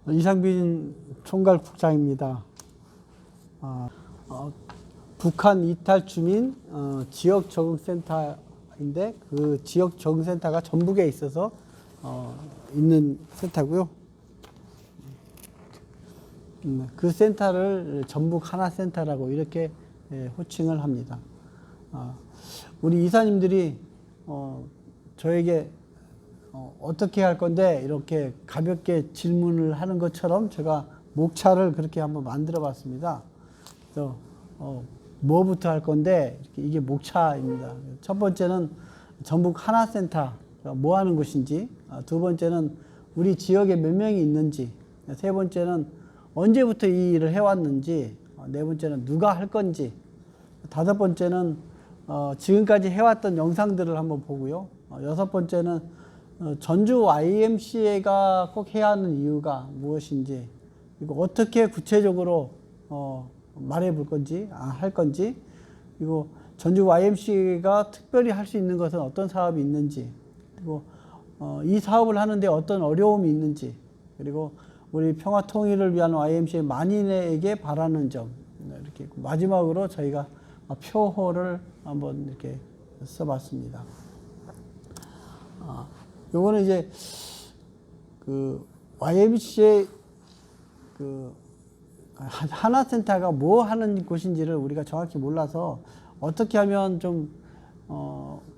이상빈 총괄국장입니다. 북한 이탈 주민 지역 적응센터인데 그 지역 적응센터가 전북에 있어서 있는 센터고요. 그 센터를 전북 하나센터라고 이렇게 호칭을 합니다. 우리 이사님들이 저에게 어떻게 할 건데 이렇게 가볍게 질문을 하는 것처럼 제가 목차를 그렇게 한번 만들어 봤습니다. 그래서 뭐부터 할 건데 이게 목차입니다. 첫 번째는 전북 하나센터가 뭐 하는 곳인지, 두 번째는 우리 지역에 몇 명이 있는지, 세 번째는 언제부터 이 일을 해왔는지, 네 번째는 누가 할 건지, 다섯 번째는 지금까지 해왔던 영상들을 한번 보고요. 여섯 번째는 전주 YMCA가 꼭 해야 하는 이유가 무엇인지, 그리고 어떻게 구체적으로 말해 볼 건지, 할 건지, 그리고 전주 YMCA가 특별히 할 수 있는 것은 어떤 사업이 있는지, 그리고 이 사업을 하는데 어떤 어려움이 있는지, 그리고 우리 평화 통일을 위한 YMCA 만인에게 바라는 점, 이렇게 마지막으로 저희가 표호를 한번 이렇게 써봤습니다. 요거는 이제 그 YMCA 그 하나센터가 뭐 하는 곳인지를 우리가 정확히 몰라서 어떻게 하면 좀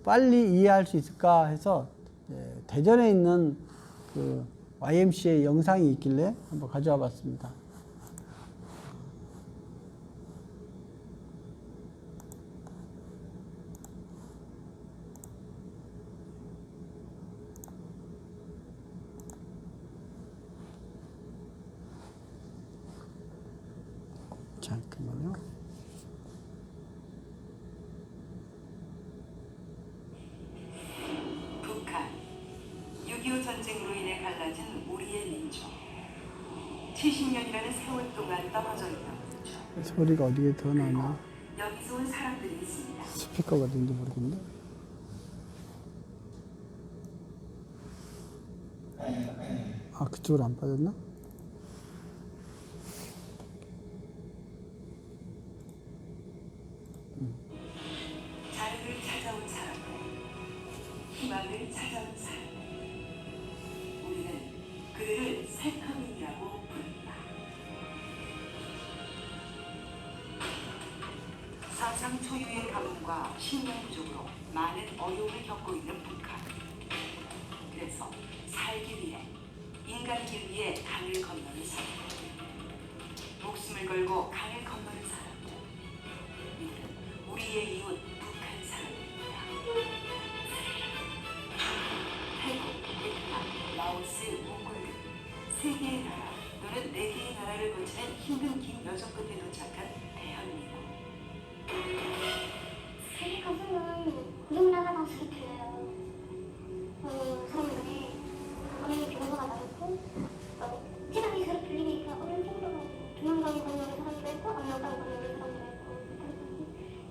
빨리 이해할 수 있을까 해서 대전에 있는 그 YMCA 영상이 있길래 한번 가져와 봤습니다. 잠깐만요. 북한 6.25 전쟁으로 인해 갈라진 우리의 민족. 70년이라는 세월 동안 떨어져 있는 민족. 소리가 어디에 더 나나? 여기서 온 사람들이 있습니다. 스피커가 어딘지 모르겠네. 그쪽으로 안 빠졌나? 자유를 찾아온 사람, 희망을 찾아온 사람. 우리는 그들을 새커민이라고 부른다. 사상 초유의 가뭄과 식량 부족으로 많은 어려움을 겪고 있는 북한. 그래서 살기 위해, 인간이길 위해 강을 건너는 사람, 목숨을 걸고 강을 건너는 사람, 이들은 우리의 이웃 북한 사람입니다. 태국, 베트남, 라오스, 몽골 등 3개의 나라 또는 4개의 나라를 거치는 힘든 긴 여정 끝에 도착한 대한민국. 세계 가수는 우리나라랑 되게 틀려요. 사람들이 어느 정도가 많고 시간이 그렇게 들리니까 어느 정도가 도망가는 건너는 사람도 있고 압력강 건너는 사람도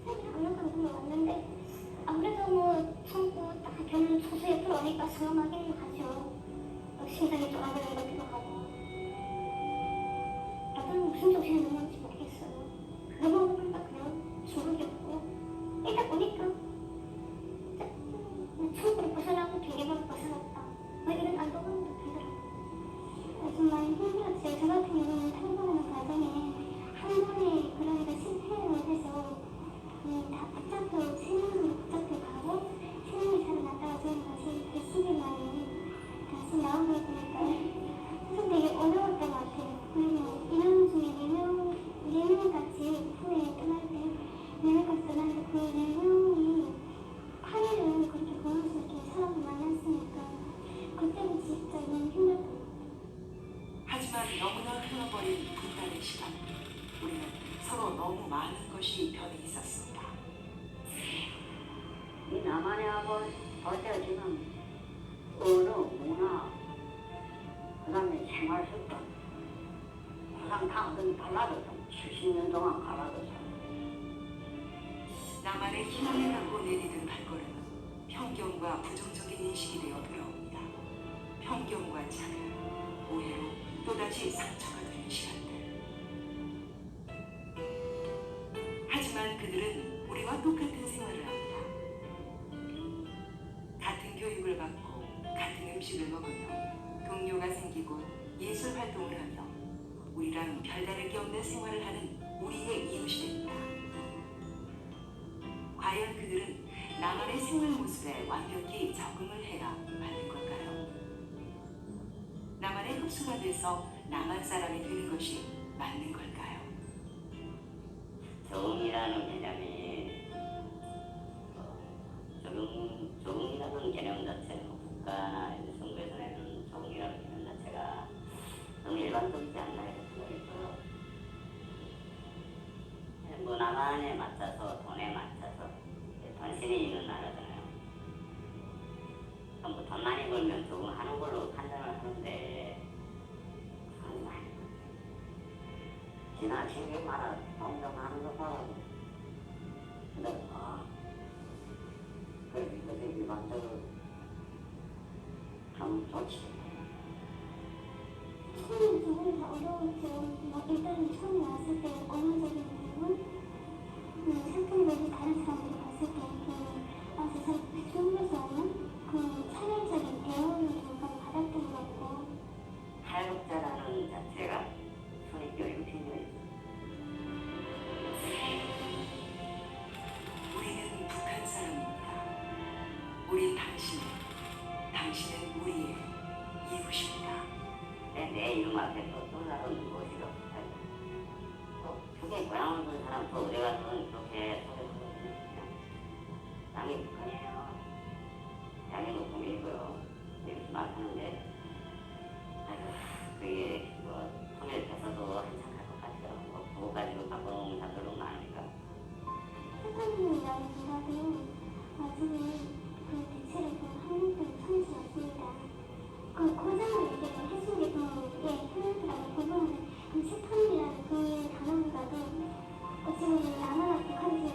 있고 압력강 건너 왔는데 아무래도 뭐 참고 딱 변 소수에 들어오니까 수험하기는 하죠. 심장이 쫄아드는 것도 하고 나도 무슨 정신이 넘어는지 모르겠어요. 그거만 보니까 그냥 중국이었고 일단 보니까 중국으로 벗어나고 되게만 벗어났다. 이런 안도감도 들더라고요. 정말 힘들었어요. 저 같은 경우는 탈북하는 과정에 한 번에 그런 데 실패를 해서 다 붙잡혀, 생명으로 붙잡혀 가고 생명이 살아났다가 저는 다시 뱃속에 많이 다시 나오게 되니까 그래서 되게 어려웠던 것 같아요. 그리고 인원 중에 4명 같이 후에 떠날 때 4명 같이 떠났는데 그 4명이 8일은 그렇게 공항에서 이렇게 사람을 만났으니까 그때는 진짜 너무 힘들었던 것 같아요. 하지만 너무나 흘러버린 분단의 시간, 우리는 서로 너무 많은 것이 변해 있었습니다. 이 남한하고 어때 지금 언어, 문화, 그 다음에 생활 습관 항상 다 어떤 달라졌어. 70년 동안 갈라졌어. 나만의 희망을 갖고 내디딘 발걸음은 편견과 부정적인 인식이 되어 돌아옵니다. 편견과 차별, 오해로 또다시 끝까지 상처가 되는 시간들. 하지만 그들은 우리와 똑같은 생활을 합니다. 같은 교육을 받고 같은 음식을 먹으며 동료가 생기고 예술 활동을 하며 우리랑 별다를 게 없는 생활을 하는 우리의 이웃입니다. 과연 그들은 나만의 생활 모습에 완벽히 적응을 해야 맞는 걸까요? 나만의 흡수가 돼서 나만 사람이 되는 것이 맞는 걸까요? 적응이라는 개념이 적응이라는 개념 자체는 국가나 정부에서는 적응이라는 개념 자체가 너무 일반적이지 않나 이런 생각이 들어요. 문화만에 맞춰서 돈에 맞춰서 돈신이 있는 나라잖아요. 전부 돈 많이 벌면 적응하는 걸로 판단을 하는데 지나치게 말아 동정하는 거 봐도 근데 그래 이것이 일반적으로 좀 좋지. 처음에 적응이 다 어려웠죠. 일단은 처음에 왔을 때 언어적인 부분 생각이 다른 사람들이 봤을 때 저 사람 중국에서 오는 그 차별적인 대우를 좀 받았던 것 같고 탈북자라는 자체가 선입견이 필요해요. 우리는 북한 사람입니다. 우린 당신은 우리의 이웃입니다. 내 이름 앞에 또 다른 무엇이 없어요. 그게 고향을 본 사람 또 어디 가서는 그렇게 소개하거든요. 남이 북한이에요. 양이 녹음이고요. 이렇게 말하는데 그게 통일돼서도 한참 갈 것 같아요. 그거 가지고 바꾸는 사람들도 많으니까. 세상이라는 문화도 아직은 그 대체로 한국도 처음이 없습니다. 그 고장을 이제 해준 게 한국이라고 보고는 그 식탐이라는 그 단어보다도 어찌 보면 나만 북한식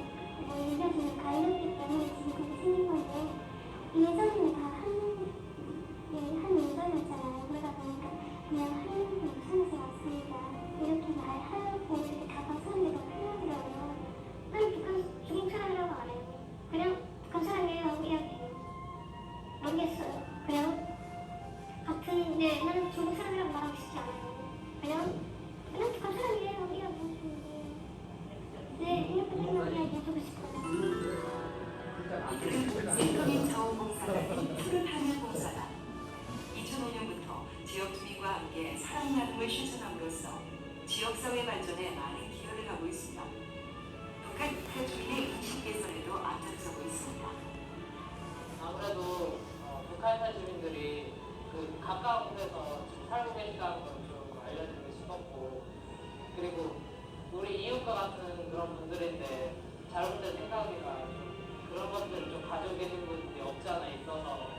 읽어주는 가이드기 때문에 지금 그렇게 생긴 건데 예전에는 다 한 예전이었잖아요. 그러다 보니까 그냥 한국 무슨에서 왔습니다. 이렇게 말하고 이렇게 다가선 사람들이 더 편하더라고요. 아니 북한 중국 사람이라고 안 해요. 그냥 북한 사람이에요 하고 이야기해요. 모르겠어요. 그냥 같은 나는 중국 사람이라고 말하고 싶지 않아요. 그냥 북한 사람이에요 하고 이야기해요. 네 이렇게 생각해주고 싶어요. 이들은 센터민 자원봉사단이 푸른 하늘 봉사단. 2005년부터 지역 주민과 함께 사랑 나눔을 실천함으로써 지역사회 발전에 많은 기여를 하고 있습니다. 북한 이탈 주민의 인식 개선에도 앞장서고 있습니다. 아무래도 북한 주민들이 그 가까운 곳에서 지금 살고 계시다는 걸 좀 알려드리고 싶었고, 그리고 우리 이웃과 같은 그런 분들인데 자신들 생각이나 그런 것들을 좀 가지고 계신 분들이 없지 않아 있어서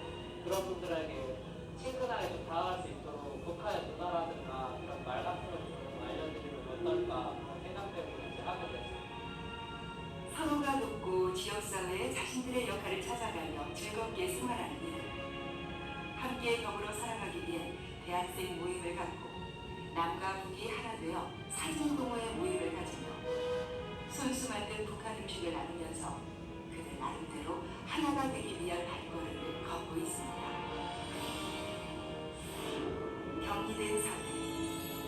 그런 분들에게 친근하게 좀 다가갈 수 있도록 북한의 문화라든가 그런 말 같은 걸 좀 알려드리면 어떨까 그런 생각 때문에 이제 하게 됐어요. 서로가 돕고 지역사회에 자신들의 역할을 찾아가며 즐겁게 생활하는 이들. 함께 더불어 살아가기 위해 대학생 모임을 갖고 남과 북이 하나 되어 사진동호회 모임을 가지며 손수 만든 북한 음식을 나누면서 그들 나름대로 하나가 되기 위한 발걸음을 걷고 있습니다. 격리된 사회,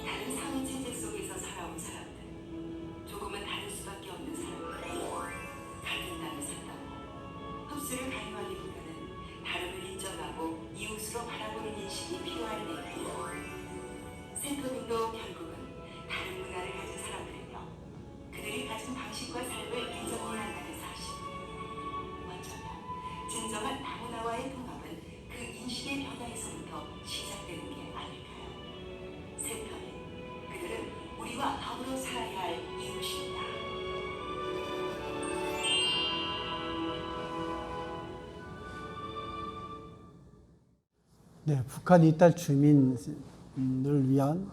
다른 사회 체제 속에서 살아온 사람들, 조금은 다를 수밖에 없는 사람들, 같은 땅을 산다고 흡수를 강요하기보다는 다름을 인정하고 이웃으로 바라보는 인식이 필요할 때입니다. 센터민도 결국은 다른 문화를 가진 사람들이며 그들이 가진 방식과 삶을 인정해야 한다는 사실. 어쩌면 진정한 다문화와의 통합은 그 인식의 변화에서부터 시작되는 게 아닐까요? 센터민, 그들은 우리와 더불어 살아야 할 이웃입니다. 네, 북한 이탈 주민을 위한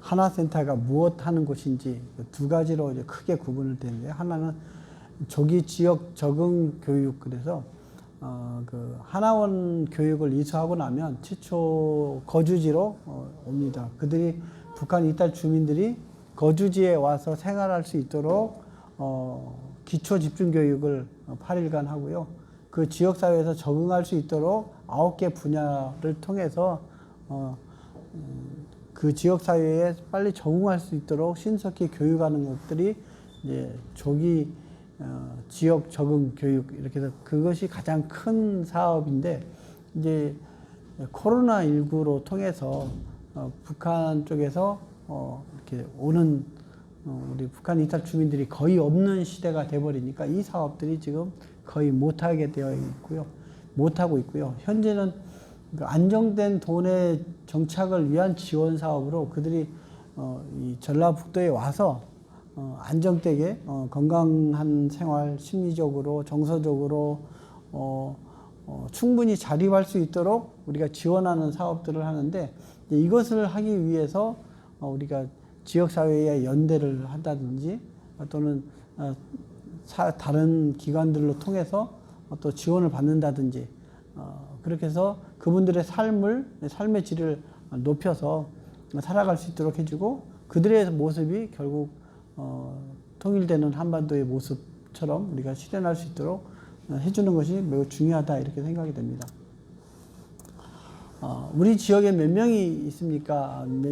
하나센터가 무엇 하는 곳인지 두 가지로 이제 크게 구분을 되는데, 하나는 조기 지역 적응 교육, 그래서 그 하나원 교육을 이수하고 나면 최초 거주지로 옵니다. 그들이 북한 이탈 주민들이 거주지에 와서 생활할 수 있도록 기초 집중 교육을 8일간 하고요. 그 지역 사회에서 적응할 수 있도록 9개 분야를 통해서 그 지역 사회에 빨리 적응할 수 있도록 신속히 교육하는 것들이 이제 조기 지역 적응 교육 이렇게 해서 그것이 가장 큰 사업인데 이제 코로나19로 통해서 북한 쪽에서 이렇게 오는 우리 북한 이탈 주민들이 거의 없는 시대가 돼버리니까 이 사업들이 지금 거의 못하게 되어 있고요. 못하고 있고요. 현재는 그 안정된 도내 정착을 위한 지원 사업으로 그들이 이 전라북도에 와서 안정되게 건강한 생활, 심리적으로, 정서적으로 충분히 자립할 수 있도록 우리가 지원하는 사업들을 하는데 이것을 하기 위해서 우리가 지역사회에 연대를 한다든지 또는 다른 기관들로 통해서 또 지원을 받는다든지 그렇게 해서 그분들의 삶의 질을 높여서 살아갈 수 있도록 해주고 그들의 모습이 결국 통일되는 한반도의 모습처럼 우리가 실현할 수 있도록 해주는 것이 매우 중요하다 이렇게 생각이 됩니다. 우리 지역에 몇 명이 있습니까? 하는데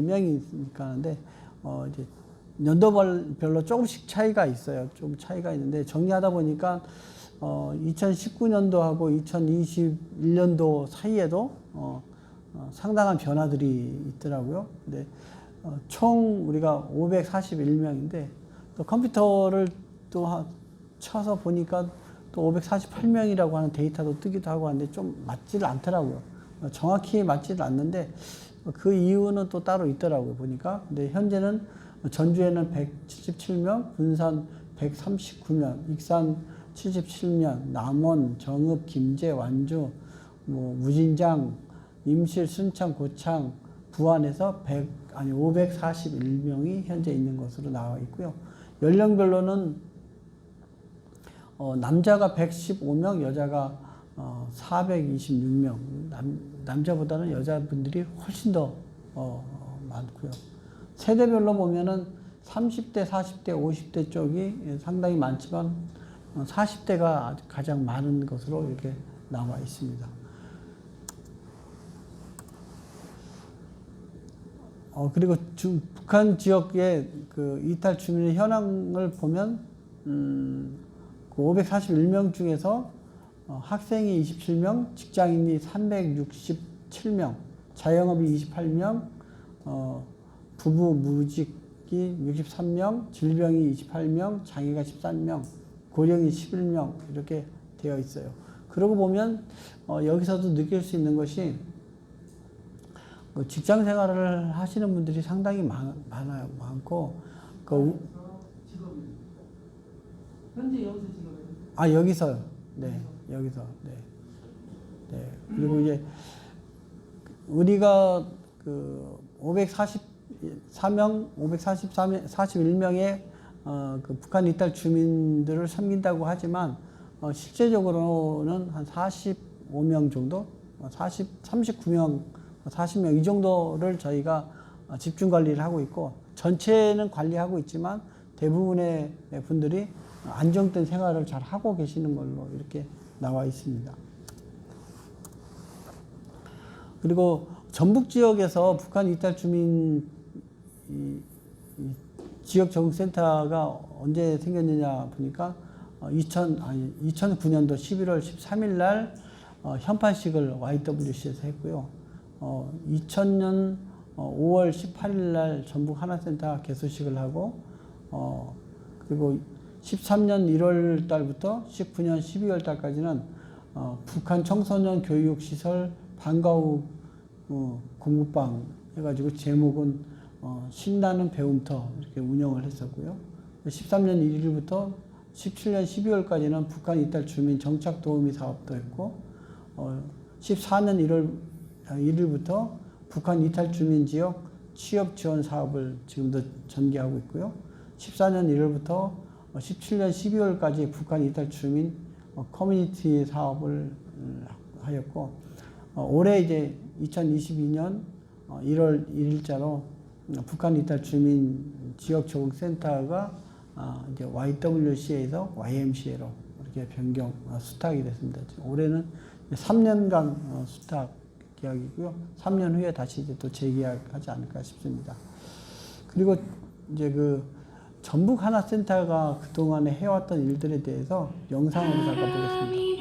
이제 연도별로 조금씩 차이가 있어요. 좀 차이가 있는데 정리하다 보니까 2019년도하고 2021년도 사이에도 상당한 변화들이 있더라고요. 근데 총 우리가 541명인데 또 컴퓨터를 또 쳐서 보니까 또 548명이라고 하는 데이터도 뜨기도 하고 하는데 좀 맞지를 않더라고요. 정확히 맞지를 않는데 그 이유는 또 따로 있더라고요. 보니까. 근데 현재는 전주에는 177명, 군산 139명, 익산 77명, 남원, 정읍, 김제, 완주, 무진장, 임실, 순창, 고창, 부안에서 541명이 현재 있는 것으로 나와 있고요. 연령별로는 남자가 115명, 여자가 426명. 남자보다는 여자분들이 훨씬 더 많고요. 세대별로 보면은 30대, 40대, 50대 쪽이 상당히 많지만 40대가 가장 많은 것으로 이렇게 나와 있습니다. 그리고 북한 지역의 그 이탈 주민의 현황을 보면 그 541명 중에서 학생이 27명, 직장인이 367명, 자영업이 28명, 부부 무직이 63명, 질병이 28명, 장애가 13명, 고령이 11명 이렇게 되어 있어요. 그러고 보면 여기서도 느낄 수 있는 것이 직장 생활을 하시는 분들이 상당히 많고 현재 여기서 지금 여기서요. 네, 여기서. 네. 네. 그리고 이제 우리가 그 541명의 그 북한 이탈 주민들을 섬긴다고 하지만 실제적으로는 한 45명 정도, 39명, 40명 이 정도를 저희가 집중 관리를 하고 있고 전체는 관리하고 있지만 대부분의 분들이 안정된 생활을 잘 하고 계시는 걸로 이렇게 나와 있습니다. 그리고 전북 지역에서 북한 이탈 주민 지역 적응센터가 언제 생겼느냐 보니까 2009년도 11월 13일 날 현판식을 YWC에서 했고요. 2000년 5월 18일 날 전북 하나센터 개소식을 하고 그리고 13년 1월 달부터 19년 12월 달까지는 북한 청소년 교육시설 방과후 공부방 해가지고 제목은 신나는 배움터 이렇게 운영을 했었고요. 13년 1일부터 17년 12월까지는 북한 이탈 주민 정착 도우미 사업도 했고 14년 1월 1일부터 북한 이탈 주민 지역 취업 지원 사업을 지금도 전개하고 있고요. 14년 1월부터 17년 12월까지 북한 이탈 주민 커뮤니티 사업을 하였고, 올해 이제 2022년 1월 1일자로 북한 이탈 주민 지역 적응 센터가 이제 YWCA에서 YMCA로 이렇게 변경 수탁이 됐습니다. 올해는 3년간 수탁 계약이고요. 3년 후에 다시 이제 또 재계약하지 않을까 싶습니다. 그리고 이제 그 전북 하나센터가 그동안에 해왔던 일들에 대해서 영상으로 잠깐 보겠습니다.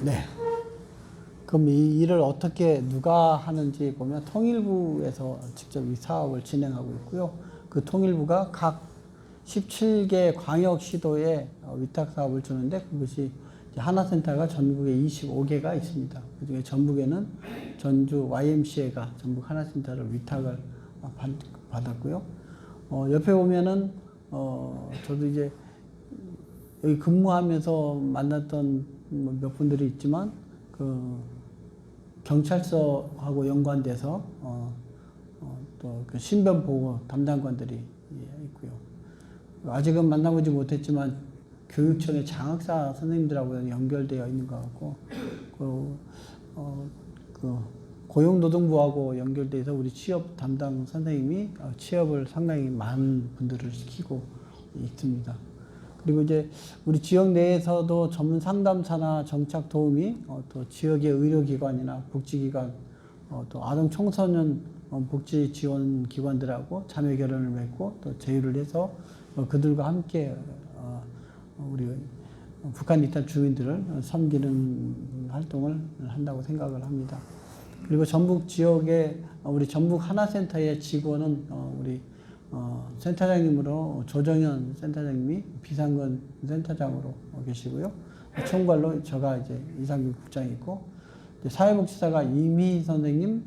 네. 그럼 이 일을 어떻게 누가 하는지 보면 통일부에서 직접 이 사업을 진행하고 있고요. 그 통일부가 각 17개 광역시도에 위탁 사업을 주는데 그것이 하나센터가 전국에 25개가 있습니다. 그중에 전북에는 전주 YMCA가 전북 하나센터를 위탁을 받았고요. 옆에 보면은 저도 이제 여기 근무하면서 만났던 몇 분들이 있지만 그 경찰서하고 연관돼서 또 그 신변보호 담당관들이 있고요. 아직은 만나보지 못했지만 교육청의 장학사 선생님들하고 연결되어 있는 것 같고, 그 고용노동부하고 연결돼서 우리 취업 담당 선생님이 취업을 상당히 많은 분들을 시키고 있습니다. 그리고 이제 우리 지역 내에서도 전문 상담사나 정착 도우미, 또 지역의 의료기관이나 복지기관, 또 아동 청소년 복지 지원 기관들하고 자매 결연을 맺고 또 제휴를 해서 그들과 함께 우리 북한 이탈 주민들을 섬기는 활동을 한다고 생각을 합니다. 그리고 전북 지역의 우리 전북 하나센터의 직원은 우리 센터장님으로 조정현 센터장님이 비상근 센터장으로 계시고요. 총괄로 제가 이제 이상규 국장이 있고, 사회복지사가 이미 선생님,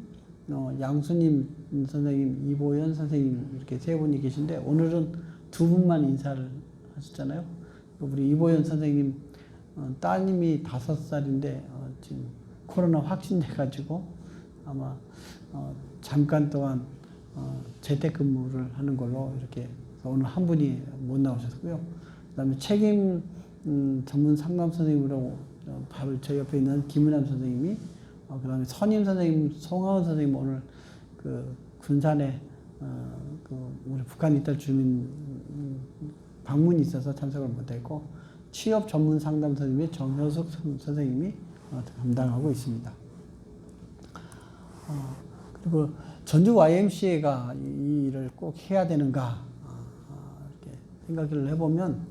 양수님 선생님, 이보연 선생님 이렇게 세 분이 계신데 오늘은 두 분만 인사를 하셨잖아요. 우리 이보연 선생님 따님이 5살인데 지금 코로나 확진돼가지고 아마 잠깐 동안 재택근무를 하는 걸로 이렇게 오늘 한 분이 못 나오셨고요. 그다음에 책임 전문 상담 선생님으로 바로 저 옆에 있는 김은남 선생님이, 그다음에 선임 선생님, 송하은 선생님 오늘 그 군산에 그 우리 북한 이탈 주민 방문이 있어서 참석을 못했고, 취업 전문 상담 선생님의 정효숙 선생님이 담당하고 있습니다. 그리고 전주 YMCA가 이 일을 꼭 해야 되는가 이렇게 생각을 해보면,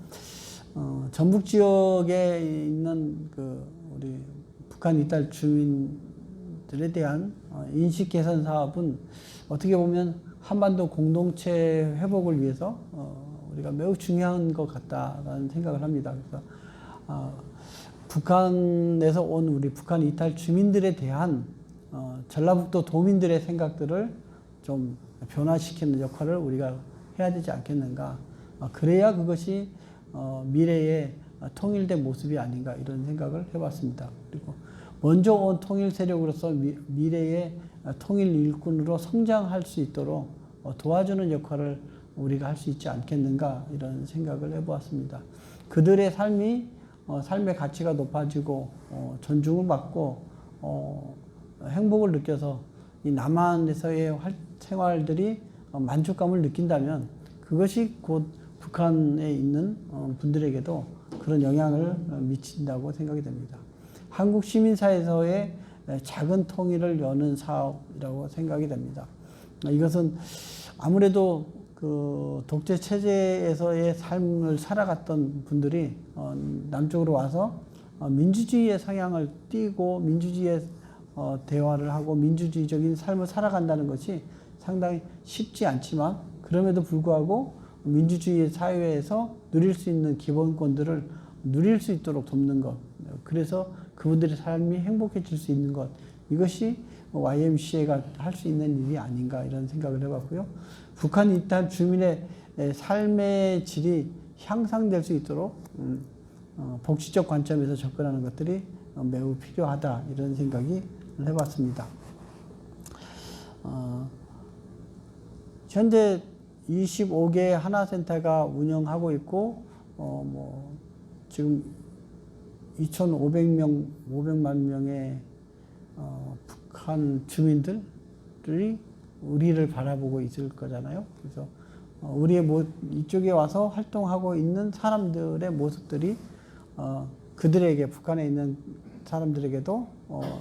전북 지역에 있는 그 우리 북한 이탈 주민들에 대한 인식 개선 사업은 어떻게 보면 한반도 공동체 회복을 위해서 우리가 매우 중요한 것 같다라는 생각을 합니다. 그래서 북한에서 온 우리 북한 이탈 주민들에 대한 전라북도 도민들의 생각들을 좀 변화시키는 역할을 우리가 해야 되지 않겠는가. 그래야 그것이 미래의 통일된 모습이 아닌가 이런 생각을 해봤습니다. 그리고 먼저 온 통일 세력으로서 미래의 통일 일꾼으로 성장할 수 있도록 도와주는 역할을 우리가 할 수 있지 않겠는가 이런 생각을 해보았습니다. 그들의 삶이 삶의 가치가 높아지고 존중을 받고 행복을 느껴서 이 남한에서의 생활들이 만족감을 느낀다면 그것이 곧 북한에 있는 분들에게도 그런 영향을 미친다고 생각이 됩니다. 한국 시민사회에서의 작은 통일을 여는 사업이라고 생각이 됩니다. 이것은 아무래도 그 독재 체제에서의 삶을 살아갔던 분들이 남쪽으로 와서 민주주의의 성향을 띠고 민주주의의 대화를 하고 민주주의적인 삶을 살아간다는 것이 상당히 쉽지 않지만, 그럼에도 불구하고 민주주의 사회에서 누릴 수 있는 기본권들을 누릴 수 있도록 돕는 것, 그래서 그분들의 삶이 행복해질 수 있는 것, 이것이 YMCA가 할 수 있는 일이 아닌가 이런 생각을 해봤고요. 북한 이탈 주민의 삶의 질이 향상될 수 있도록 복지적 관점에서 접근하는 것들이 매우 필요하다 이런 생각이 해봤습니다. 현재 25개의 하나센터가 운영하고 있고, 지금 2,500명, 500만 명의 북한 주민들이 우리를 바라보고 있을 거잖아요. 그래서 우리의 이쪽에 와서 활동하고 있는 사람들의 모습들이 그들에게, 북한에 있는 사람들에게도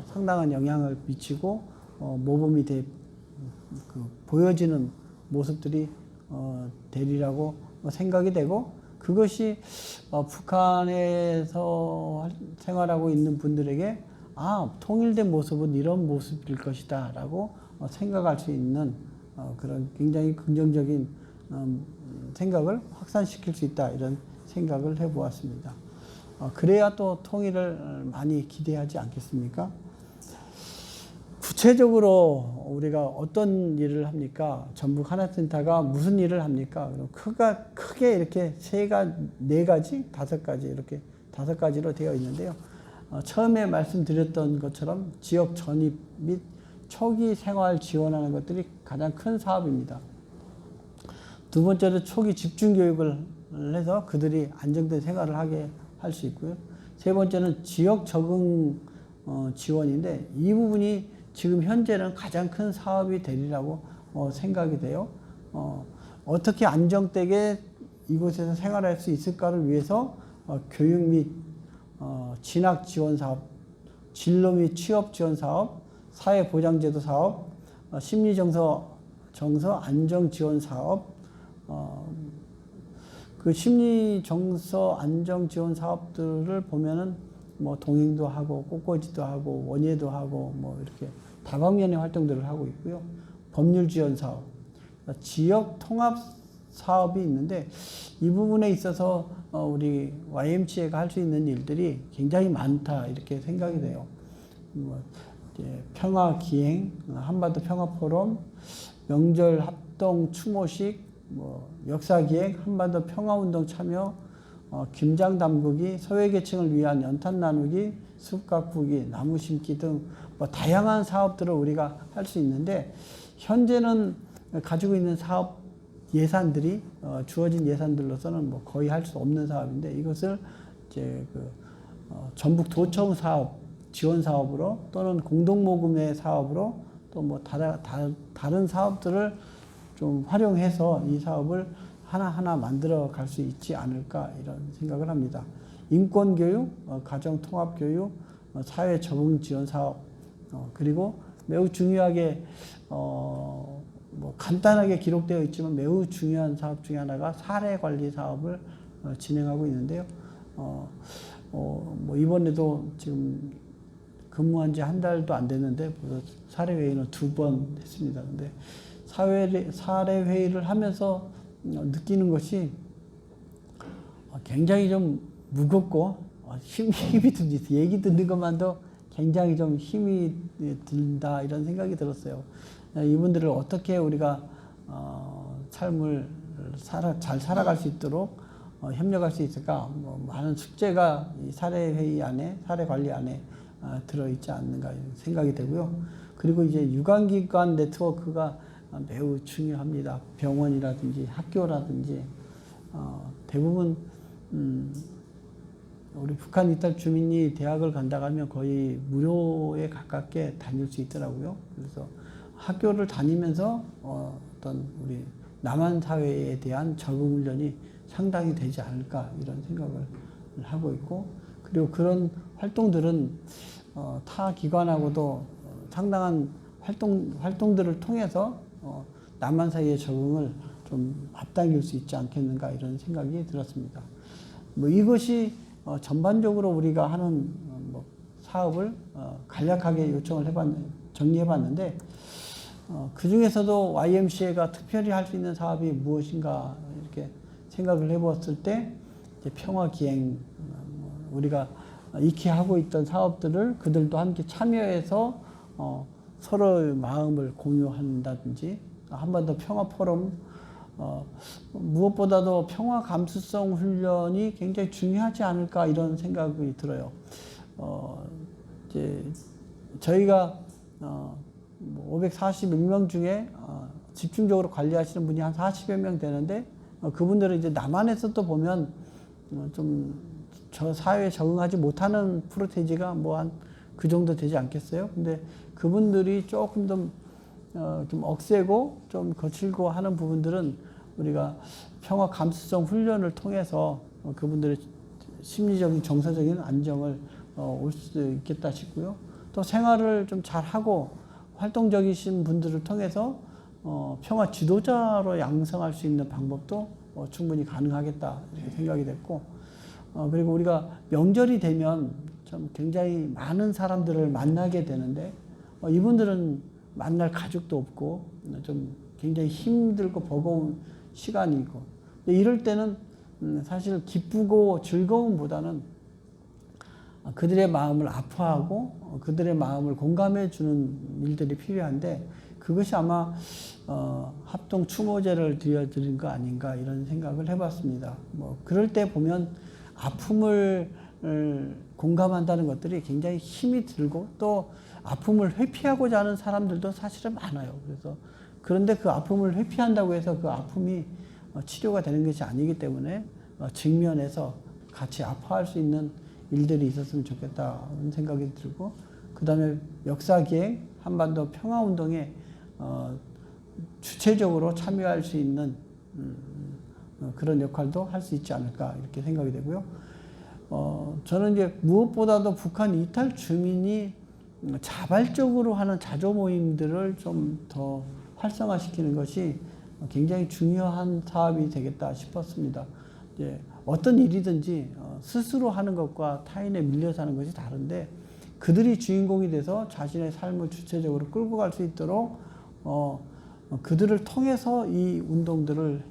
상당한 영향을 미치고 모범이 보여지는 모습들이 되리라고 생각이 되고, 그것이 북한에서 생활하고 있는 분들에게 통일된 모습은 이런 모습일 것이다 라고 생각할 수 있는 그런 굉장히 긍정적인 생각을 확산시킬 수 있다 이런 생각을 해보았습니다. 그래야 또 통일을 많이 기대하지 않겠습니까? 구체적으로 우리가 어떤 일을 합니까? 전북 하나센터가 무슨 일을 합니까? 크게 이렇게 4가지, 5가지 이렇게 5가지로 되어 있는데요. 처음에 말씀드렸던 것처럼 지역 전입 및 초기 생활 지원하는 것들이 가장 큰 사업입니다. 두 번째로 초기 집중 교육을 해서 그들이 안정된 생활을 하게 할 수 있고요. 세 번째는 지역 적응 지원인데 이 부분이 지금 현재는 가장 큰 사업이 되리라고 생각이 돼요. 어떻게 안정되게 이곳에서 생활할 수 있을까를 위해서 교육 및 진학 지원 사업, 진로 및 취업 지원 사업, 사회보장제도 사업, 심리정서 안정 지원 사업, 그 심리정서 안정 지원 사업들을 보면은 뭐 동행도 하고 꽃꽂이도 하고 원예도 하고 뭐 이렇게 다방면의 활동들을 하고 있고요. 법률 지원 사업, 지역 통합 사업이 있는데 이 부분에 있어서 우리 YMCA가 할 수 있는 일들이 굉장히 많다 이렇게 생각이 돼요. 뭐 이제 평화 기행, 한반도 평화 포럼, 명절 합동 추모식, 뭐 역사 기행, 한반도 평화 운동 참여, 김장 담그기, 소외계층을 위한 연탄 나누기, 숲 가꾸기, 나무 심기 등 뭐 다양한 사업들을 우리가 할 수 있는데 현재는 가지고 있는 사업 예산들이 주어진 예산들로서는 뭐 거의 할 수 없는 사업인데 이것을 이제 전북 도청 사업 지원 사업으로 또는 공동모금회 사업으로 또 뭐 다른 사업들을 좀 활용해서 이 사업을 하나하나 만들어 갈 수 있지 않을까 이런 생각을 합니다. 인권교육, 가정통합교육, 사회 적응 지원 사업, 그리고 매우 중요하게 뭐 간단하게 기록되어 있지만 매우 중요한 사업 중에 하나가 사례 관리 사업을 진행하고 있는데요. 뭐 이번에도 지금 근무한 지 한 달도 안 됐는데 사례 회의는 2번 했습니다. 근데 사례 회의를 하면서 느끼는 것이 굉장히 좀 무겁고 힘이 듭니다. 얘기 듣는 것만도 굉장히 좀 힘이 든다 이런 생각이 들었어요. 이분들을 어떻게 우리가 삶을 잘 살아갈 수 있도록 협력할 수 있을까? 뭐 많은 숙제가 이 사례 회의 안에 사례 관리 안에 들어있지 않는가 생각이 되고요. 그리고 이제 유관기관 네트워크가 매우 중요합니다. 병원이라든지 학교라든지 대부분 우리 북한 이탈 주민이 대학을 간다고 하면 거의 무료에 가깝게 다닐 수 있더라고요. 그래서 학교를 다니면서 어떤 우리 남한 사회에 대한 적응 훈련이 상당히 되지 않을까 이런 생각을 하고 있고 그리고 그런 활동들은 타 기관하고도 상당한 활동들을 통해서 남한 사이의 적응을 좀 앞당길 수 있지 않겠는가 이런 생각이 들었습니다. 뭐 이것이 전반적으로 우리가 하는 뭐 사업을 간략하게 정리해봤는데 그 중에서도 YMCA가 특별히 할 수 있는 사업이 무엇인가 이렇게 생각을 해보았을 때 이제 평화기행 우리가 익히 하고 있던 사업들을 그들도 함께 참여해서 서로의 마음을 공유한다든지 한반도 평화 포럼 무엇보다도 평화 감수성 훈련이 굉장히 중요하지 않을까 이런 생각이 들어요. 이제 저희가 541명 중에 집중적으로 관리하시는 분이 한 40여 명 되는데 그분들은 이제 남한에서 또 보면 좀 저 사회에 적응하지 못하는 프로테이지가 뭐 한 그 정도 되지 않겠어요? 근데 그분들이 조금 좀 억세고 좀 거칠고 하는 부분들은 우리가 평화 감수성 훈련을 통해서 그분들의 심리적인 정서적인 안정을 올 수 있겠다 싶고요. 또 생활을 좀 잘하고 활동적이신 분들을 통해서 평화 지도자로 양성할 수 있는 방법도 충분히 가능하겠다 이렇게 생각이 됐고 그리고 우리가 명절이 되면 좀 굉장히 많은 사람들을 만나게 되는데 이분들은 만날 가족도 없고 좀 굉장히 힘들고 버거운 시간이고 이럴 때는 사실 기쁘고 즐거움보다는 그들의 마음을 아파하고 그들의 마음을 공감해 주는 일들이 필요한데 그것이 아마 합동 추모제를 드려드린 거 아닌가 이런 생각을 해봤습니다. 뭐 그럴 때 보면 아픔을 공감한다는 것들이 굉장히 힘이 들고 또 아픔을 회피하고자 하는 사람들도 사실은 많아요. 그래서 그런데 그 아픔을 회피한다고 해서 그 아픔이 치료가 되는 것이 아니기 때문에 직면해서 같이 아파할 수 있는 일들이 있었으면 좋겠다는 생각이 들고, 그 다음에 역사기행, 한반도 평화운동에 주체적으로 참여할 수 있는 그런 역할도 할 수 있지 않을까 이렇게 생각이 되고요. 저는 이제 무엇보다도 북한 이탈 주민이 자발적으로 하는 자조 모임들을 좀 더 활성화시키는 것이 굉장히 중요한 사업이 되겠다 싶었습니다. 이제 어떤 일이든지 스스로 하는 것과 타인에 밀려서 하는 것이 다른데, 그들이 주인공이 돼서 자신의 삶을 주체적으로 끌고 갈 수 있도록 그들을 통해서 이 운동들을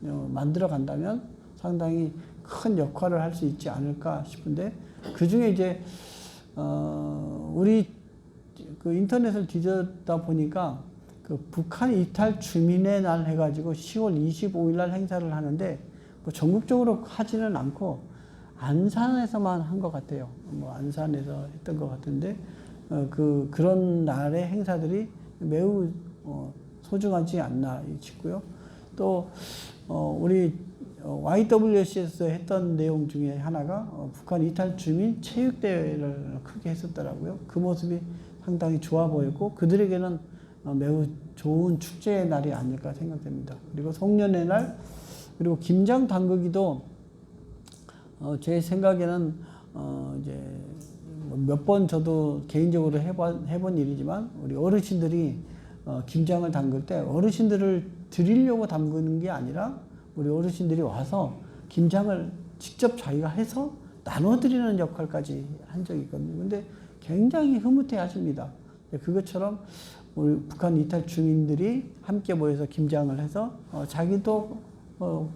만들어 간다면 상당히 큰 역할을 할 수 있지 않을까 싶은데, 그 중에 이제 우리 그 인터넷을 뒤졌다 보니까 그 북한 이탈 주민의 날 해가지고 10월 25일 날 행사를 하는데, 뭐 전국적으로 하지는 않고 안산에서만 한 것 같아요. 뭐 안산에서 했던 것 같은데, 그런 날의 행사들이 매우 소중하지 않나 싶고요. 또 우리 YWC에서 했던 내용 중에 하나가 북한 이탈 주민 체육대회를 크게 했었더라고요. 그 모습이 상당히 좋아 보였고, 그들에게는 매우 좋은 축제의 날이 아닐까 생각됩니다. 그리고 송년회 날, 그리고 김장 담그기도 제 생각에는 이제 몇 번 저도 개인적으로 해본 일이지만, 우리 어르신들이 김장을 담글 때 어르신들을 드리려고 담그는 게 아니라 우리 어르신들이 와서 김장을 직접 자기가 해서 나눠드리는 역할까지 한 적이 있거든요. 근데 굉장히 흐뭇해 하십니다. 그것처럼 우리 북한 이탈 주민들이 함께 모여서 김장을 해서 자기도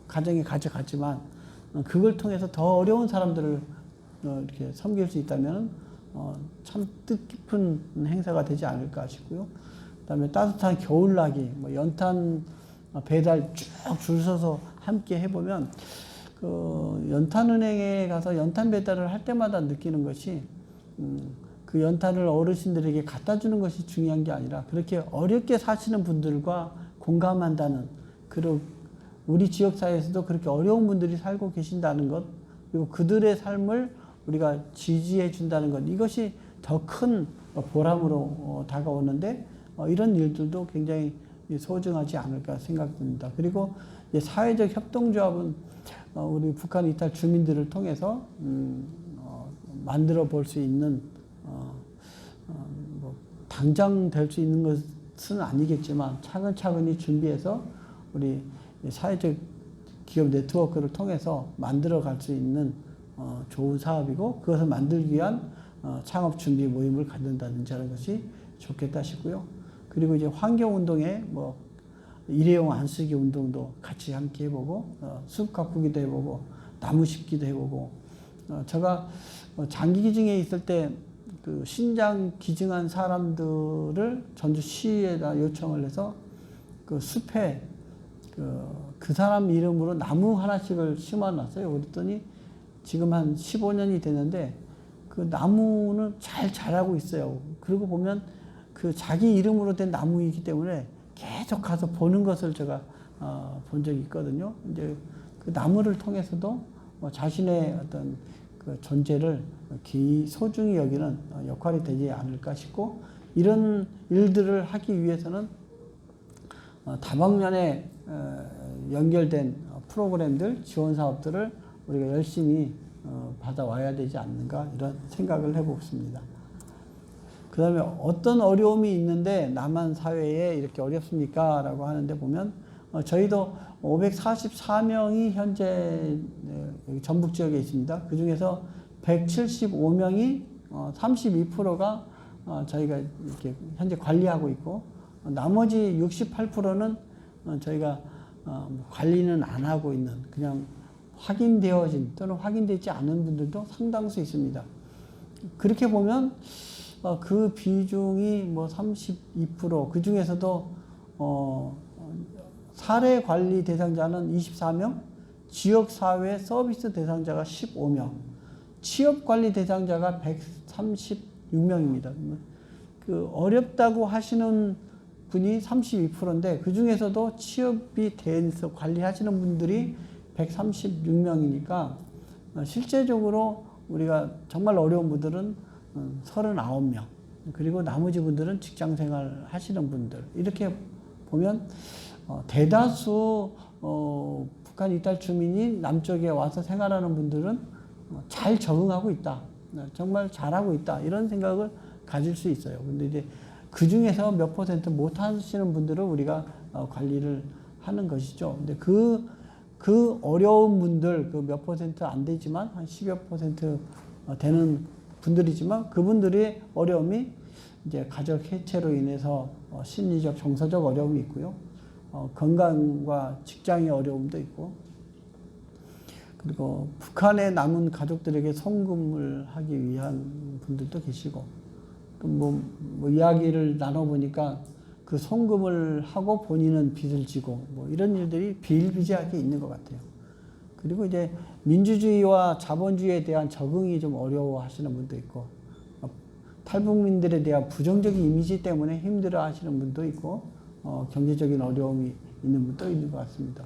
가정에 가져갔지만, 그걸 통해서 더 어려운 사람들을 이렇게 섬길 수 있다면 참 뜻깊은 행사가 되지 않을까 싶고요. 그다음에 따뜻한 겨울나기, 뭐 연탄 배달 쭉 줄 서서 함께 해보면, 그 연탄은행에 가서 연탄 배달을 할 때마다 느끼는 것이, 그 연탄을 어르신들에게 갖다 주는 것이 중요한 게 아니라 그렇게 어렵게 사시는 분들과 공감한다는, 그리고 우리 지역사회에서도 그렇게 어려운 분들이 살고 계신다는 것, 그리고 그들의 삶을 우리가 지지해 준다는 것, 이것이 더 큰 보람으로 다가오는데, 이런 일들도 굉장히 소중하지 않을까 생각됩니다. 그리고 사회적 협동조합은 우리 북한 이탈 주민들을 통해서 만들어 볼 수 있는, 뭐 당장 될 수 있는 것은 아니겠지만 차근차근히 준비해서 우리 사회적 기업 네트워크를 통해서 만들어 갈 수 있는 좋은 사업이고, 그것을 만들기 위한 창업 준비 모임을 갖는다든지 하는 것이 좋겠다 싶고요. 그리고 이제 환경운동에 뭐 일회용 안 쓰기 운동도 같이 함께 해보고, 숲 가꾸기도 해보고, 나무 심기도 해보고, 제가 장기 기증에 있을 때 그 신장 기증한 사람들을 전주시에다 요청을 해서 그 숲에 그 사람 이름으로 나무 하나씩을 심어 놨어요. 그랬더니 지금 한 15년이 됐는데 그 나무는 잘 자라고 있어요. 그러고 보면 그 자기 이름으로 된 나무이기 때문에 계속 가서 보는 것을 제가 본 적이 있거든요. 이제 그 나무를 통해서도 자신의 어떤 그 존재를 소중히 여기는 역할이 되지 않을까 싶고, 이런 일들을 하기 위해서는 다방면에 연결된 프로그램들, 지원 사업들을 우리가 열심히 받아와야 되지 않는가, 이런 생각을 해보겠습니다. 그 다음에 어떤 어려움이 있는데 남한 사회에 이렇게 어렵습니까? 라고 하는데 보면, 저희도 544명이 현재 전북 지역에 있습니다. 그 중에서 175명이 32%가 저희가 이렇게 현재 관리하고 있고, 나머지 68%는 저희가 관리는 안 하고 있는, 그냥 확인되어진 또는 확인되지 않은 분들도 상당수 있습니다. 그렇게 보면 그 비중이 뭐 32%, 그 중에서도 사례 관리 대상자는 24명, 지역사회 서비스 대상자가 15명, 취업 관리 대상자가 136명입니다. 그 어렵다고 하시는 분이 32%인데, 그 중에서도 취업이 돼서 관리하시는 분들이 136명이니까 실제적으로 우리가 정말 어려운 분들은 39명, 그리고 나머지 분들은 직장 생활 하시는 분들, 이렇게 보면 대다수 북한 이탈 주민이 남쪽에 와서 생활하는 분들은 잘 적응하고 있다, 정말 잘하고 있다, 이런 생각을 가질 수 있어요. 근데 이제 그 중에서 몇 퍼센트 못 하시는 분들을 우리가 관리를 하는 것이죠. 근데 그 어려운 분들, 그 몇 퍼센트 안 되지만 한 10여 퍼센트 되는 분들이지만, 그분들의 어려움이 이제 가족 해체로 인해서 심리적, 정서적 어려움이 있고요. 건강과 직장의 어려움도 있고, 그리고 북한에 남은 가족들에게 송금을 하기 위한 분들도 계시고, 또 뭐 이야기를 나눠보니까 그 송금을 하고 본인은 빚을 지고, 뭐 이런 일들이 비일비재하게 있는 것 같아요. 그리고 이제 민주주의와 자본주의에 대한 적응이 좀 어려워 하시는 분도 있고, 탈북민들에 대한 부정적인 이미지 때문에 힘들어 하시는 분도 있고, 경제적인 어려움이 있는 분도 있는 것 같습니다.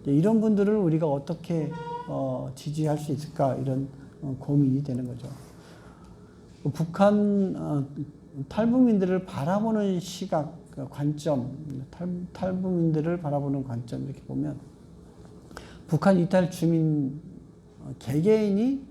이런 분들을 우리가 어떻게 지지할 수 있을까, 이런 고민이 되는 거죠. 북한 탈북민들을 바라보는 시각, 관점, 탈북민들을 바라보는 관점, 이렇게 보면 북한 이탈 주민 개개인이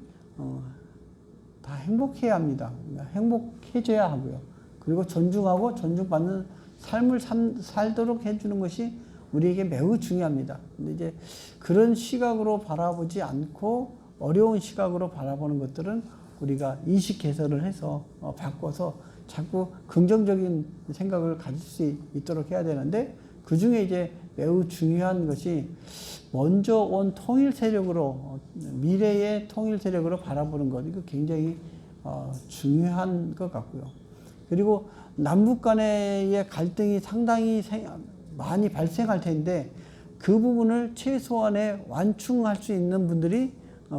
다 행복해야 합니다. 행복해져야 하고요. 그리고 존중하고 존중받는 삶을 살도록 해주는 것이 우리에게 매우 중요합니다. 근데 이제 그런 시각으로 바라보지 않고 어려운 시각으로 바라보는 것들은 우리가 인식 개선을 해서 바꿔서 자꾸 긍정적인 생각을 가질 수 있도록 해야 되는데, 그 중에 이제 매우 중요한 것이 먼저 온 통일 세력으로, 미래의 통일 세력으로 바라보는 것, 이거 굉장히 중요한 것 같고요. 그리고 남북 간의 갈등이 상당히 많이 발생할 텐데, 그 부분을 최소한의 완충할 수 있는 분들이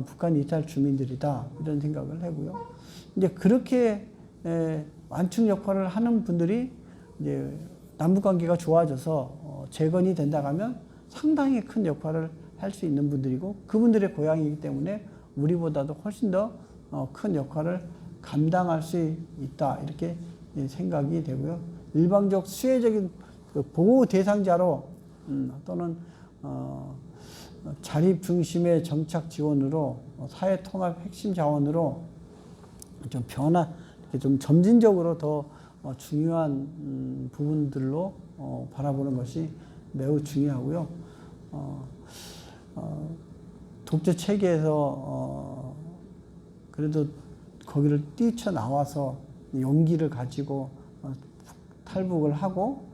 북한 이탈 주민들이다, 이런 생각을 하고요. 이제 그렇게 완충 역할을 하는 분들이 이제 남북 관계가 좋아져서 재건이 된다고 하면 상당히 큰 역할을 할 수 있는 분들이고, 그분들의 고향이기 때문에 우리보다도 훨씬 더 큰 역할을 감당할 수 있다, 이렇게 생각이 되고요. 일방적 수혜적인 보호 대상자로 또는 자립 중심의 정착 지원으로, 사회 통합 핵심 자원으로 좀 이렇게 좀 점진적으로 더 중요한 부분들로 바라보는 것이 매우 중요하고요. 독재 체계에서 그래도 거기를 뛰쳐나와서 용기를 가지고 탈북을 하고,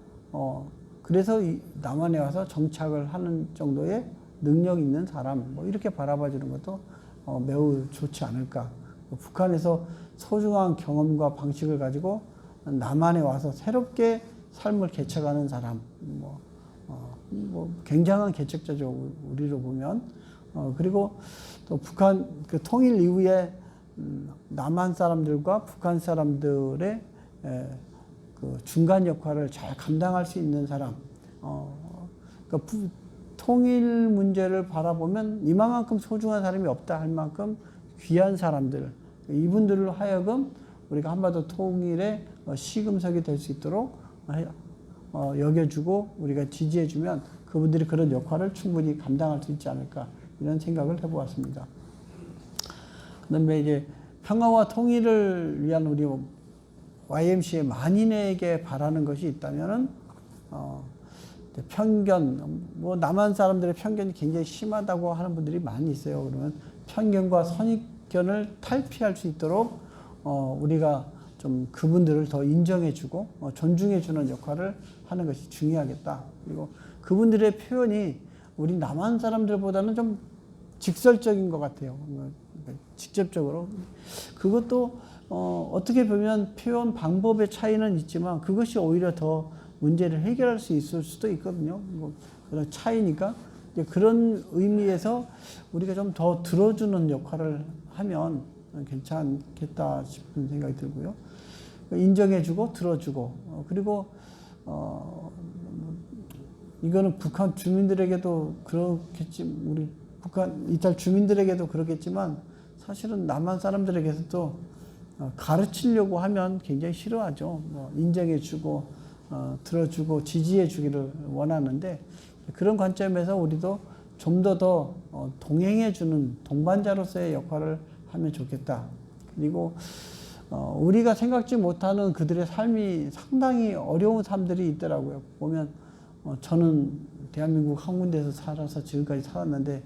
그래서 남한에 와서 정착을 하는 정도의 능력 있는 사람, 뭐 이렇게 바라봐 주는 것도 매우 좋지 않을까. 북한에서 소중한 경험과 방식을 가지고 남한에 와서 새롭게 삶을 개척하는 사람, 뭐 굉장한 개척자죠, 우리로 보면. 그리고 또 북한 그 통일 이후에 남한 사람들과 북한 사람들의 그 중간 역할을 잘 감당할 수 있는 사람. 그러니까 통일 문제를 바라보면 이만큼 소중한 사람이 없다 할 만큼 귀한 사람들, 이분들로 하여금 우리가 한반도 통일의 시금석이 될 수 있도록 여겨주고 우리가 지지해주면 그분들이 그런 역할을 충분히 감당할 수 있지 않을까, 이런 생각을 해보았습니다. 그 다음에 이제 평화와 통일을 위한 우리 YMCA 만인에게 바라는 것이 있다면은, 편견, 뭐 남한 사람들의 편견이 굉장히 심하다고 하는 분들이 많이 있어요. 그러면 편견과 선입견을 탈피할 수 있도록 우리가 좀 그분들을 더 인정해주고 존중해주는 역할을 하는 것이 중요하겠다. 그리고 그분들의 표현이 우리 남한 사람들보다는 좀 직설적인 것 같아요. 직접적으로. 그것도 어떻게 보면 표현 방법의 차이는 있지만 그것이 오히려 더 문제를 해결할 수 있을 수도 있거든요. 뭐 그런 차이니까 그런 의미에서 우리가 좀 더 들어주는 역할을 하면 괜찮겠다 싶은 생각이 들고요. 인정해주고 들어주고, 그리고 이거는 북한 주민들에게도 그렇겠지, 우리 북한 이탈 주민들에게도 그렇겠지만 사실은 남한 사람들에게서도 가르치려고 하면 굉장히 싫어하죠. 뭐 인정해주고 들어주고 지지해주기를 원하는데 그런 관점에서 우리도 좀 더 동행해주는 동반자로서의 역할을 하면 좋겠다. 그리고 우리가 생각지 못하는 그들의 삶이 상당히 어려운 삶들이 있더라고요. 보면 저는 대한민국 한 군데에서 살아서 지금까지 살았는데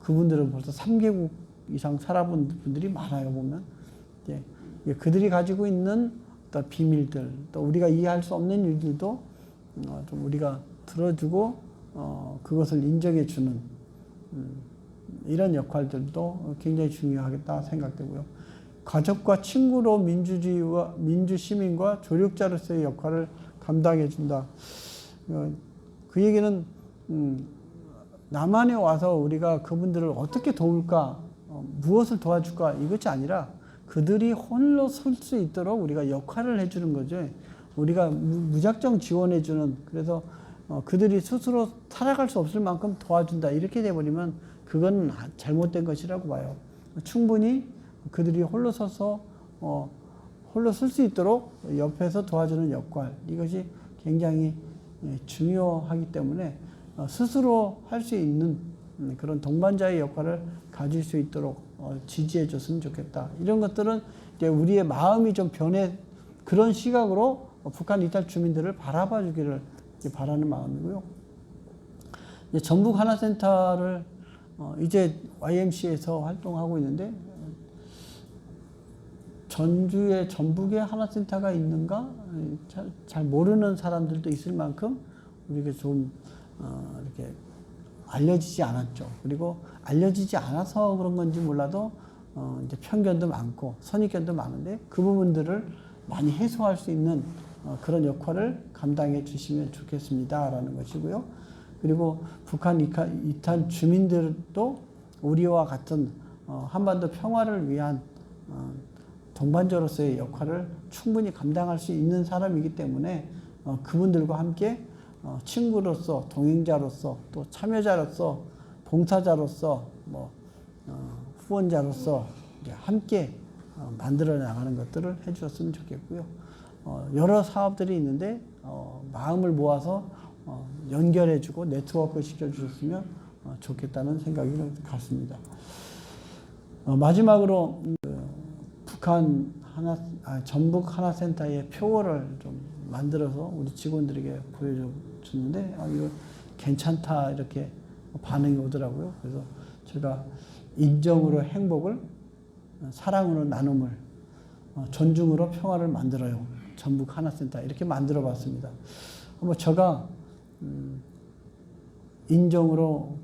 그분들은 벌써 3개국 이상 살아본 분들이 많아요. 보면 그들이 가지고 있는 어떤 비밀들, 또 우리가 이해할 수 없는 일들도 좀 우리가 들어주고 그것을 인정해주는 이런 역할들도 굉장히 중요하겠다 생각되고요. 가족과 친구로 민주주의와 민주시민과 조력자로서의 역할을 감당해준다. 그 얘기는 남한에 와서 우리가 그분들을 어떻게 도울까, 무엇을 도와줄까 이것이 아니라 그들이 홀로 설 수 있도록 우리가 역할을 해주는 거죠. 우리가 무작정 지원해주는, 그래서 그들이 스스로 살아갈 수 없을 만큼 도와준다 이렇게 돼버리면 그건 잘못된 것이라고 봐요. 충분히 그들이 홀로 서서 홀로 설 수 있도록 옆에서 도와주는 역할, 이것이 굉장히 중요하기 때문에 스스로 할 수 있는 그런 동반자의 역할을 가질 수 있도록 지지해 줬으면 좋겠다. 이런 것들은 이제 우리의 마음이 좀 변해, 그런 시각으로 북한 이탈 주민들을 바라봐 주기를 바라는 마음이고요. 이제 전북 하나센터를 이제 YMCA에서 활동하고 있는데, 전주에 전북에 하나센터가 있는가 잘 모르는 사람들도 있을 만큼 우리가 좀 이렇게 알려지지 않았죠. 그리고 알려지지 않아서 그런 건지 몰라도 이제 편견도 많고 선입견도 많은데 그 부분들을 많이 해소할 수 있는 그런 역할을 감당해 주시면 좋겠습니다라는 것이고요. 그리고 북한 이탈 주민들도 우리와 같은 한반도 평화를 위한 동반자로서의 역할을 충분히 감당할 수 있는 사람이기 때문에 그분들과 함께 친구로서, 동행자로서, 또 참여자로서, 봉사자로서, 후원자로서 이제 함께 만들어 나가는 것들을 해주셨으면 좋겠고요. 여러 사업들이 있는데 마음을 모아서 연결해주고 네트워크 시켜주셨으면 좋겠다는 생각이 같습니다. 마지막으로 북한 전북 하나센터의 표어를 좀 만들어서 우리 직원들에게 보여줬는데 이거 괜찮다 이렇게 반응이 오더라고요. 그래서 제가 인정으로 행복을, 사랑으로 나눔을, 존중으로 평화를 만들어요. 전북 하나센터 이렇게 만들어 봤습니다. 제가 인정으로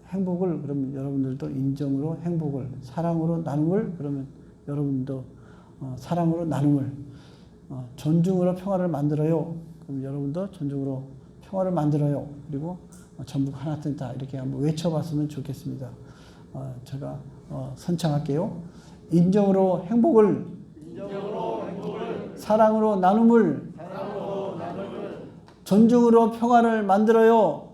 행복을, 그러면 여러분들도 인정으로 행복을, 사랑으로 나눔을, 그러면 여러분도 사랑으로 나눔을, 존중으로 평화를 만들어요. 그럼 여러분도 존중으로 평화를 만들어요. 그리고 전북 하나센터 이렇게 한번 외쳐봤으면 좋겠습니다. 제가 선창할게요. 인정으로 행복을, 사랑으로 나눔을, 존중으로 평화를 만들어요.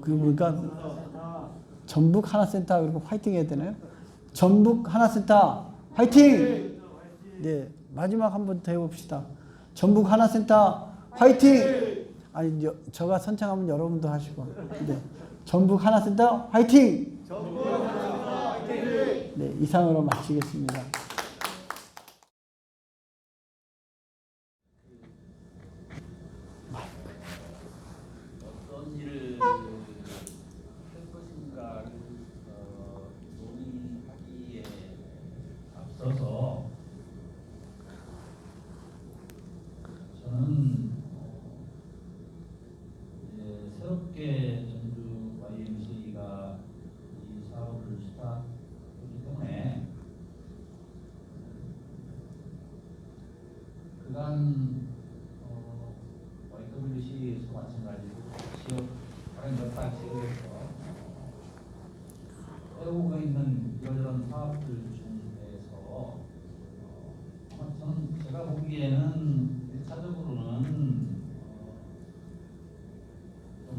그러니까 전북 하나센터 그리고 화이팅 해야 되나요? 전북 하나센터 화이팅! 네, 마지막 한번 더 해봅시다. 전북 하나센터 화이팅! 아니, 제가 선창하면 여러분도 하시고. 네, 전북 하나센터 화이팅! 네, 이상으로 마치겠습니다. 어떤 일을 할 것인가를 논의하기에 앞서서 저는 새롭게 전주 YMCA가 이 사업을 시작했기 때문에 그간 YWC에서 마찬가지로 지역 다른 몇 달 지역에서 해오고 있는 이러저런 사업들 중에서 저는 제가 보기에는 1차적으로는 좀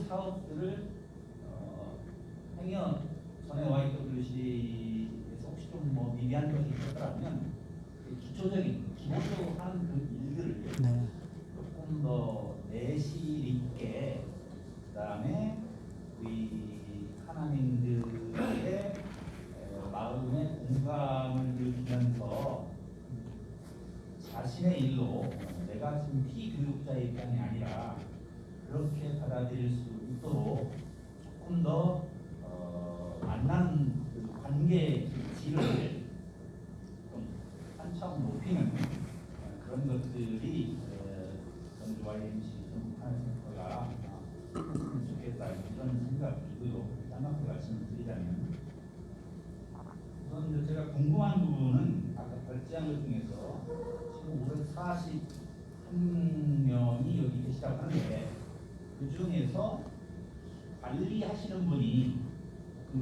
사업들을 행여 전에 YWC에서 혹시 좀 뭐 미비한 것이 있었더라면 기초적인 기본적으로 하는 그 일들을 네. 조금 더 내실 있게, 그다음에 우리 하나님들의 마음에 공감을 느끼면서 자신의 일로 내가 지금 피교육자의 입장이 아니라 그렇게 받아들일 수 있도록 조금 더 만나는 그 관계의 질을 좀 한참 높이는 그런 것들이 전주 YMC 전문화센터가 했으면 좋겠다, 이런 생각이 들고요. 딴막도 말씀을 드리자면, 우선 이제 제가 궁금한 부분은 아까 발제한 것 중에서 지금 541명이 여기 계시다고 하는데, 그 중에서 관리하시는 분이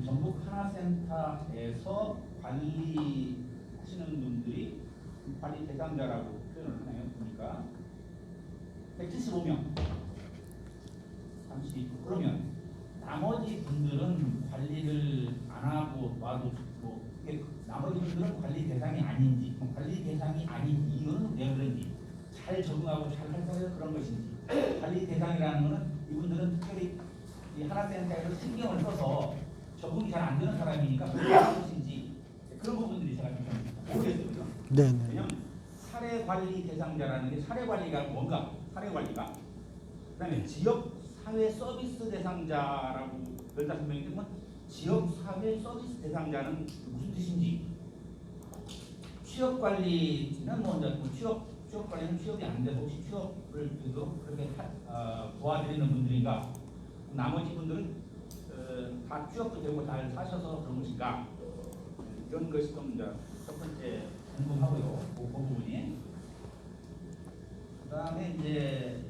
전북 하나센터에서 관리하시는 분들이 관리 대상자라고 표현을 하나요? 보니까 175명. 잠시 그러면 나머지 분들은 관리를 안 하고 와도 뭐 나머지 분들은 관리 대상이 아닌지, 관리 대상이 아닌 이유는 왜 그런지, 잘 적응하고 잘 활동해서 그런 것인지, 관리 대상이라는 것은 이분들은 특별히 이 하나센터에서 신경을 써서 적응이 잘 안 되는 사람이니까 그런 것인지, 그런 부분들이 제가 좀 모르겠어요. 네. 왜냐면 사례 관리 대상자라는 게, 사례 관리가 뭔가, 사례 관리가 그다음에 지역 사회 서비스 대상자라고 15명인데, 뭐 지역 사회 서비스 대상자는 무슨 뜻인지, 취업 관리는 뭐 이제 취업 관리는 취업이 안 돼서 혹시 취업을 그렇게 도와드리는 분들인가, 나머지 분들은 다 취업도 되고 잘 사셔서 그런 것인가, 이런 것이 좀 이제 첫 번째 궁금하고요. 그 부분이. 그다음에 이제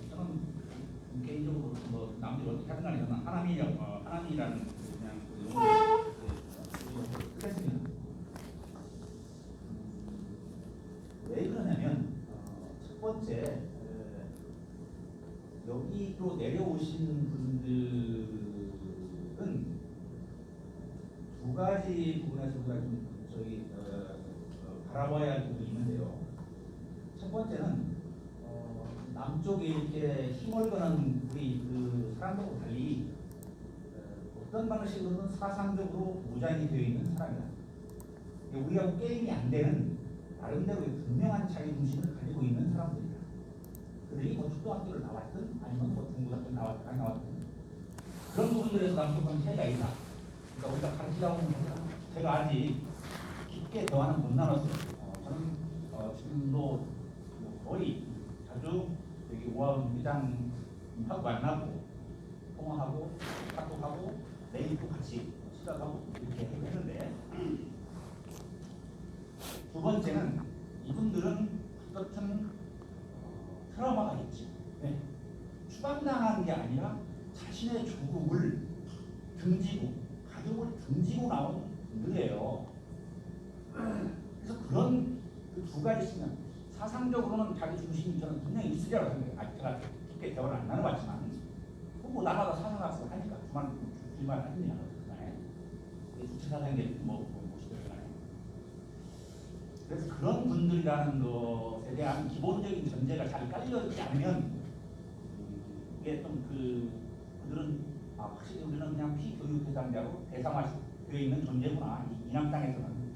저는 개인적으로 뭐 남들이 어떻게 하든 간에 저는 하나님이라는 그냥 그랬습니다. 왜 그러냐면 첫 번째, 여기로 내려오신 분들은 두 가지 부분에서 우리가 좀 저희 바라봐야 할 부분이 있는데요. 첫 번째는 남쪽에 이렇게 힘을 거는 우리 그 사람들과 달리 어떤 방식으로든 사상적으로 무장이 되어 있는 사람이다. 우리하고 게임이 안 되는 나름대로의 분명한 자기중심을 가지고 있는 사람들이다. 그들이 뭐 초등학교를 나왔든 아니면 뭐 중고등학교를 나왔든 안 나왔든 그런 부분들에서 남쪽과는 차이가 있다. 그러니까 우리가 가르치라고 하면 제가 아직 깊게 대화는 못 나눴어요. 저는 지금도 거의 자주 여기 오하은 회장하고 만나고 통화하고 카톡하고 내일도 같이 시작하고 이렇게 했는데, 두 번째는 이분들은 어떻든 트라우마가 있지. 네. 추방당한 게 아니라 자신의 조국을 등지고 가족을 등지고 나온 분들이에요. 그래서 그런 그 두 가지씩은 사상적으로는 자기 중심이 저는 분명히 있으리라고 생각해요. 아직 제가 깊게 대화를 안 나눠봤지만 뭐 나라가 사상학습을 하니까 주말 하느냐 그간에 주체 사상계 무엇이든 간에, 그래서 그런 분들이라는 것에 대한 기본적인 전제가 잘 깔려있지 않으면 이게 좀 그들은 확실히 우리는 그냥 피교육 대상자로 대상화되어 있는 존재구나. 이 이남 땅에서는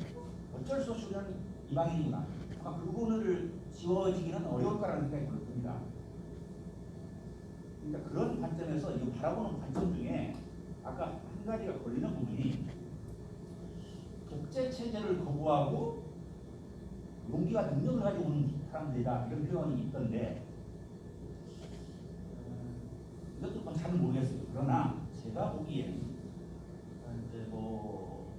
어쩔 수 없이 우리는 이방인이구나. 아마 그 부분을 지워지기는 어려울 거라는 생각이 듭니다. 그러니까 그런 관점에서 이거 바라보는 관점 중에 아까 한 가지가 걸리는 부분이, 독재 체제를 거부하고 용기와 능력을 가지고 오는 사람들이다, 이런 표현이 있던데 이것도 잘 모르겠어요. 그러나 제가 보기엔 이제 뭐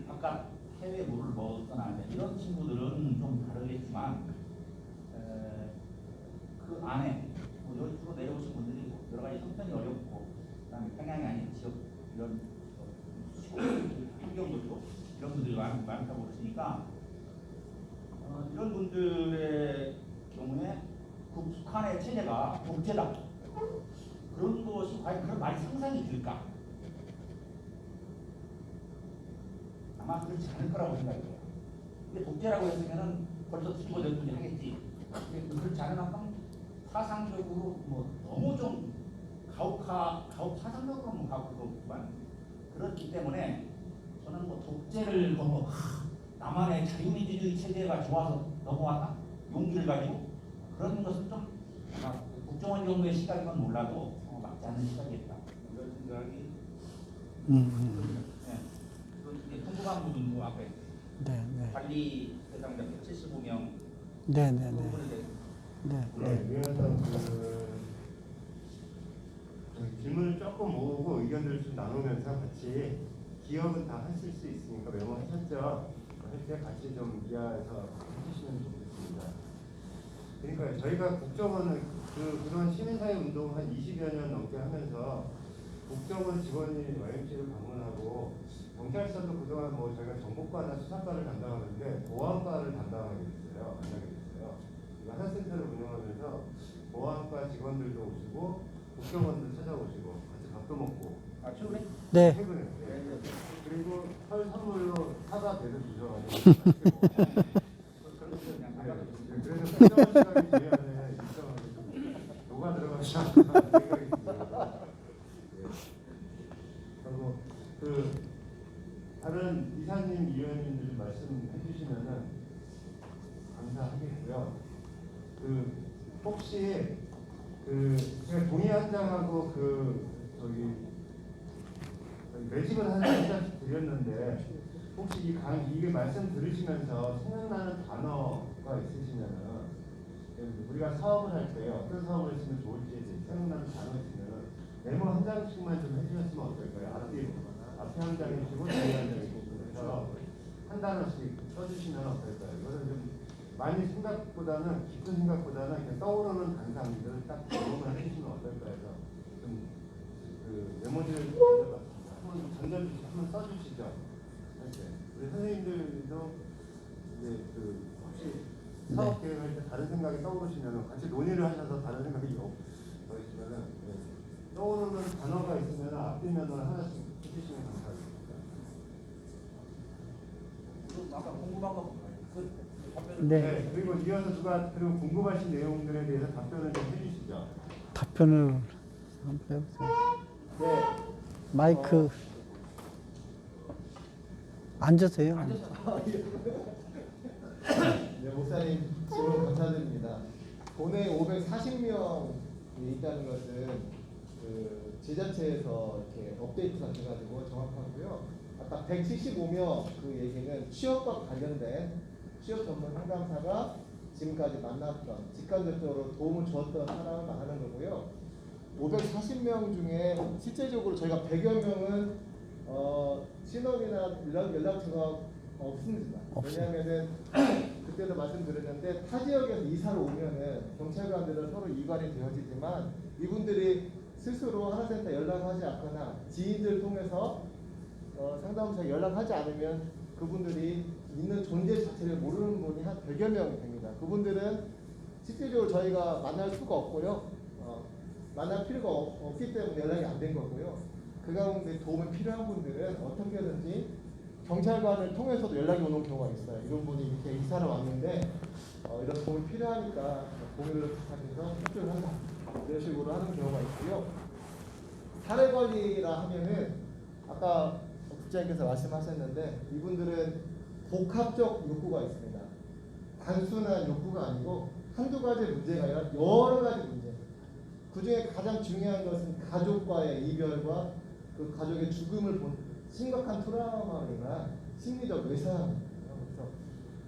아까 해외 물을 먹었거나 이런 친구들은 좀 다르겠지만 그 안에 여기 주로 내려오신 분들이 여러 가지 형편이 어렵고, 그다음에 평양이 아닌 지역 이런 시골 환경도 이런 분들이 많다고 그러시니까 이런 분들의 경우에 그 북한의 체제가 독재다, 그런 것이 과연 그런 말이 상상이 들까? 아마 그렇지 않을 거라고 생각해요. 근데 독재라고 했으면은 벌써 뒤집어졌더니 하겠지. 근데 그렇지 않은 한 사상적으로 뭐 너무 좀 파상적으로 가혹하고만 그렇기 때문에 저는 뭐 독재를 뭐 나만의 자유민주주의 체제가 좋아서 넘어왔다 용기를 가지고 그런 것은 좀 아마 국정원 정도의 시각이면 몰라도 맞지 않는 시각이었다 이런 생각이 네. 이제 궁금한 부분도 앞에 네, 네. 관리 대상자 175명 네, 네, 네. 부분에 대해서 네, 네, 네. 위원장 질문을 조금 모으고 의견들을 좀 나누면서 같이 기억은 다 하실 수 있으니까 메모하셨죠? 할 때 같이 좀 이해해서 해주시면 좋겠습니다. 그러니까 저희가 국정원을 그동안 시민사회 운동 한 20여 년 넘게 하면서 국정원 직원이 YMC를 방문하고 경찰서도 그동안 뭐 저희가 정보과나 수사과를 담당하는데 보안과를 담당하게 됐어요. 안 하게 됐어요. 하나센터를 운영하면서 보안과 직원들도 오시고 국정원도 찾아오시고 같이 밥도 먹고 최근에 네. 최근에 그리고 설 선물로 사과 배도 주셔가지고 그래서 일정한 시간이 지나면 일정하게 좀 녹아 들어가지 않나 생각이 듭니다. 그리고 그 다른 이사님, 위원님들이 말씀해 주시면은 감사하겠고요. 혹시 제가 동의 한 장하고 저기 매집을 한 장씩 드렸는데 혹시 이게 말씀 들으시면서 생각나는 단어가 있으시면은 우리가 사업을 할 때 어떤 사업을 했으면 좋을지 생각나는 단어 있으면 메모 한 장씩만 좀 해주셨으면 어떨까요? 앞에 한 장이시고 뒤에 한 장이시고 그래서 한 단어씩 써주시면 어떨까요? 이거는 좀 많이 생각보다는 깊은 생각보다는 그냥 떠오르는 단상들을 딱 메모만 해주시면 어떨까 해서 좀 메모지를 한번 전달주시고 한번 써주시죠. 이렇게 우리 선생님들도 이제 혹시 사업 계획할 때 다른 생각이 떠오르시면 같이 논의를 하셔서 다른 생각이 있으면은 떠오르는 단어가 있으면 앞뒤면을 하나씩 해주시면 감사하겠습니다. 아까 궁금한 거 네. 그리고 이어서 그리고 궁금하신 내용들에 대해서 답변을 좀 해주시죠. 답변을 한번 해보세요. 네. 마이크 앉으세요. 네, 목사님 질문 감사드립니다. 국내 540명이 있다는 것은 지자체에서 이렇게 업데이트가 돼가지고 정확하고요. 아까 175명 그 얘기는 취업과 관련된 취업 전문 상담사가 지금까지 만났던 직간접적으로 도움을 주었던 사람을 말하는 거고요. 540명 중에 실제적으로 저희가 100여 명은 신원이나 연락처가 없습니다. 왜냐하면은 그때도 말씀드렸는데 타 지역에서 이사를 오면은 경찰관들은 서로 이관이 되어지지만 이분들이 스스로 하나센터 연락하지 않거나 지인들 통해서 상담소에 연락하지 않으면 그분들이 있는 존재 자체를 모르는 분이 한 100여 명이 됩니다. 그분들은 실질적으로 저희가 만날 수가 없고요. 만날 필요가 없기 때문에 연락이 안 된 거고요. 그 가운데 도움이 필요한 분들은 어떻게든지 경찰관을 통해서도 연락이 오는 경우가 있어요. 이런 분이 이렇게 이사를 왔는데 이런 도움이 필요하니까 공유를 부탁해서 협조를 한다. 이런 식으로 하는 경우가 있고요. 사례 관리라 하면은 아까 국장님께서 말씀하셨는데 이분들은 복합적 욕구가 있습니다. 단순한 욕구가 아니고 한두 가지 문제가 아니라 여러 가지 문제. 그 중에 가장 중요한 것은 가족과의 이별과 그 가족의 죽음을 본 심각한 트라우마나 심리적 외상입니다. 그래서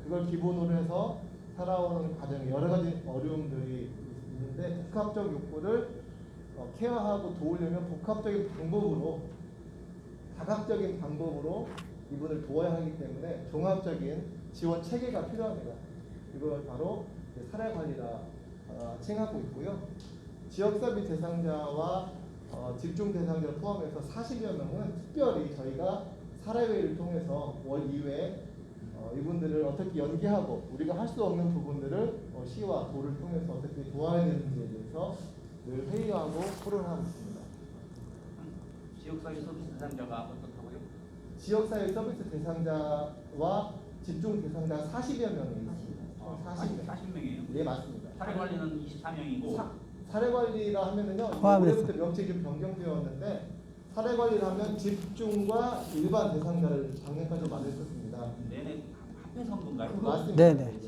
그걸 기본으로 해서 살아오는 과정에 여러 가지 어려움들이 있는데 복합적 욕구를 케어하고 도우려면 복합적인 방법으로 다각적인 방법으로 이분을 도와야 하기 때문에 종합적인 지원 체계가 필요합니다. 이걸 바로 사례 관리라 칭하고 있고요. 지역사비 대상자와 집중 대상자를 포함해서 40여 명은 특별히 저희가 사례회의를 통해서 월 2회 이분들을 어떻게 연계하고 우리가 할 수 없는 부분들을 시와 도를 통해서 어떻게 도와야 되는지에 대해서 늘 회의하고 토론하고 있습니다. 지역사회 서비스 대상자가 어떻다고요? 지역사회 서비스 대상자와 집중 대상자 40여 명이 있습니다. 40명. 40명이에요. 네, 맞습니다. 사례 관리는 24명이고 사례 관리라 하면은요, 포함해서. 올해부터 명칭이 좀 변경되었는데 사례 관리를 하면 집중과 일반 대상자를 작년까지 만들었습니다. 내내 합해서 한 건가요? 맞습니다. 네네.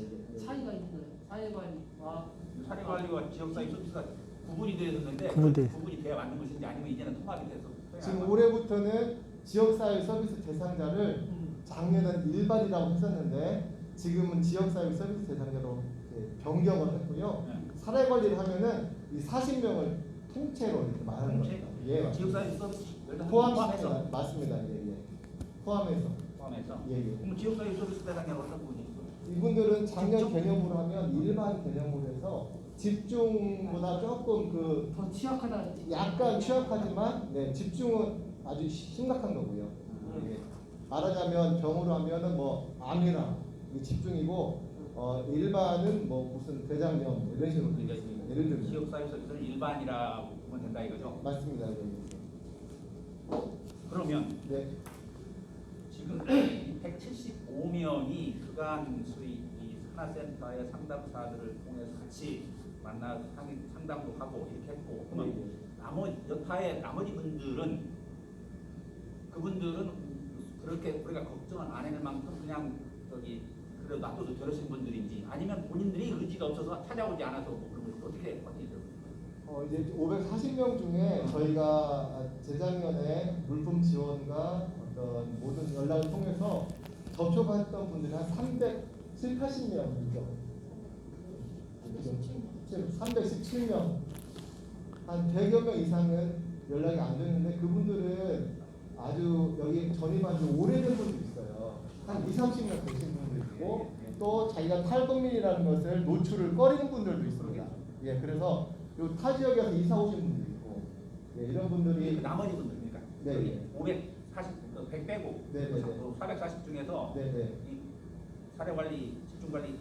차이가 있는 거예요. 사회관리와 사례 관리와 지역사회 서비스가 구분이 되어 있는데 구분돼 있어요. 구분이 돼야 맞는 것인지 아니면 이제는 통합이 돼서 지금 올해부터는 지역사회 서비스 대상자를 작년은 일반이라고 했었는데 지금은 지역사회 서비스 대상자로 이렇게 변경을 했고요. 네. 사례 관리를 하면은 이 40명을 통째로 이렇게 말하는 통째? 겁니다. 예, 맞습니다. 지역사회 서비스 포함해서 맞습니다. 예, 예. 포함해서. 포함해서. 예, 예. 그럼 지역사회 서비스 대상자가 어떤 부분이 있어요? 이분들은 작년 개념으로 하면 일반 개념으로 해서 집중보다 조금 그 더 취약하다는 약간 취약하지만 네, 집중은 아주 심각한 거고요. 예. 말하자면 병으로 하면은 뭐 암이나 이게 집중이고 일반은 뭐 무슨 대장염 이런 식으로 되어 있습니다. 예를 들면 지역사회 서비스는 일반이라고 보면 된다 이거죠? 맞습니다. 네. 그러면 네. 지금 175명이 그간 소위 이 하나센터의 상담사들을 통해서 같이 만나 상담도 하고 이렇게 했고 그러면 나머지 분들은 그분들은 그렇게 우리가 걱정을 안 해낼 만큼 그냥 저기 그래도 놔둬도 되러신 분들인지 아니면 본인들이 의지가 없어서 찾아오지 않아서 뭐 그런 걸 어떻게 돼요? 이제 540명 중에 저희가 재작년에 물품 지원과 어떤 모든 연락을 통해서 접촉했던 분들이 한 380명이죠. 317명. 한 100여 명 이상은 연락이 안 되는데 그분들은 아주 여기 전입한 지 오래된 분도 있어요. 한 20, 30년 되신 분도 있고 또 자기가 탈북민이라는 것을 노출을 꺼리는 분들도 있습니다. 예, 그래서 요 타 지역에서 이사 오신 분도 있고 예, 이런 분들이 나머지 분들입니까? 네. 100 빼고 네네네. 440 중에서 네네. 이 사례관리, 집중관리,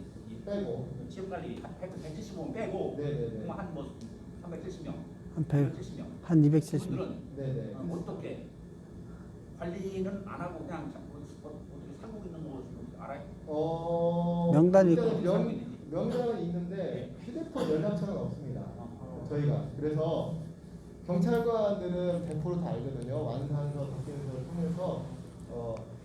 빼고 지역관리 175명 빼고 네네네. 한뭐 370명, 한 100, 170명. 한 270명. 그분들은 네네. 어떻게 관리는 안 하고 그냥 어떻게 살고 있는 거 알아요? 명단이 일단은 있고. 명단은 있는데 휴대폰 연락처는 없습니다. 저희가 그래서 경찰관들은 100% 다 알거든요. 완산서, 박진서를 통해서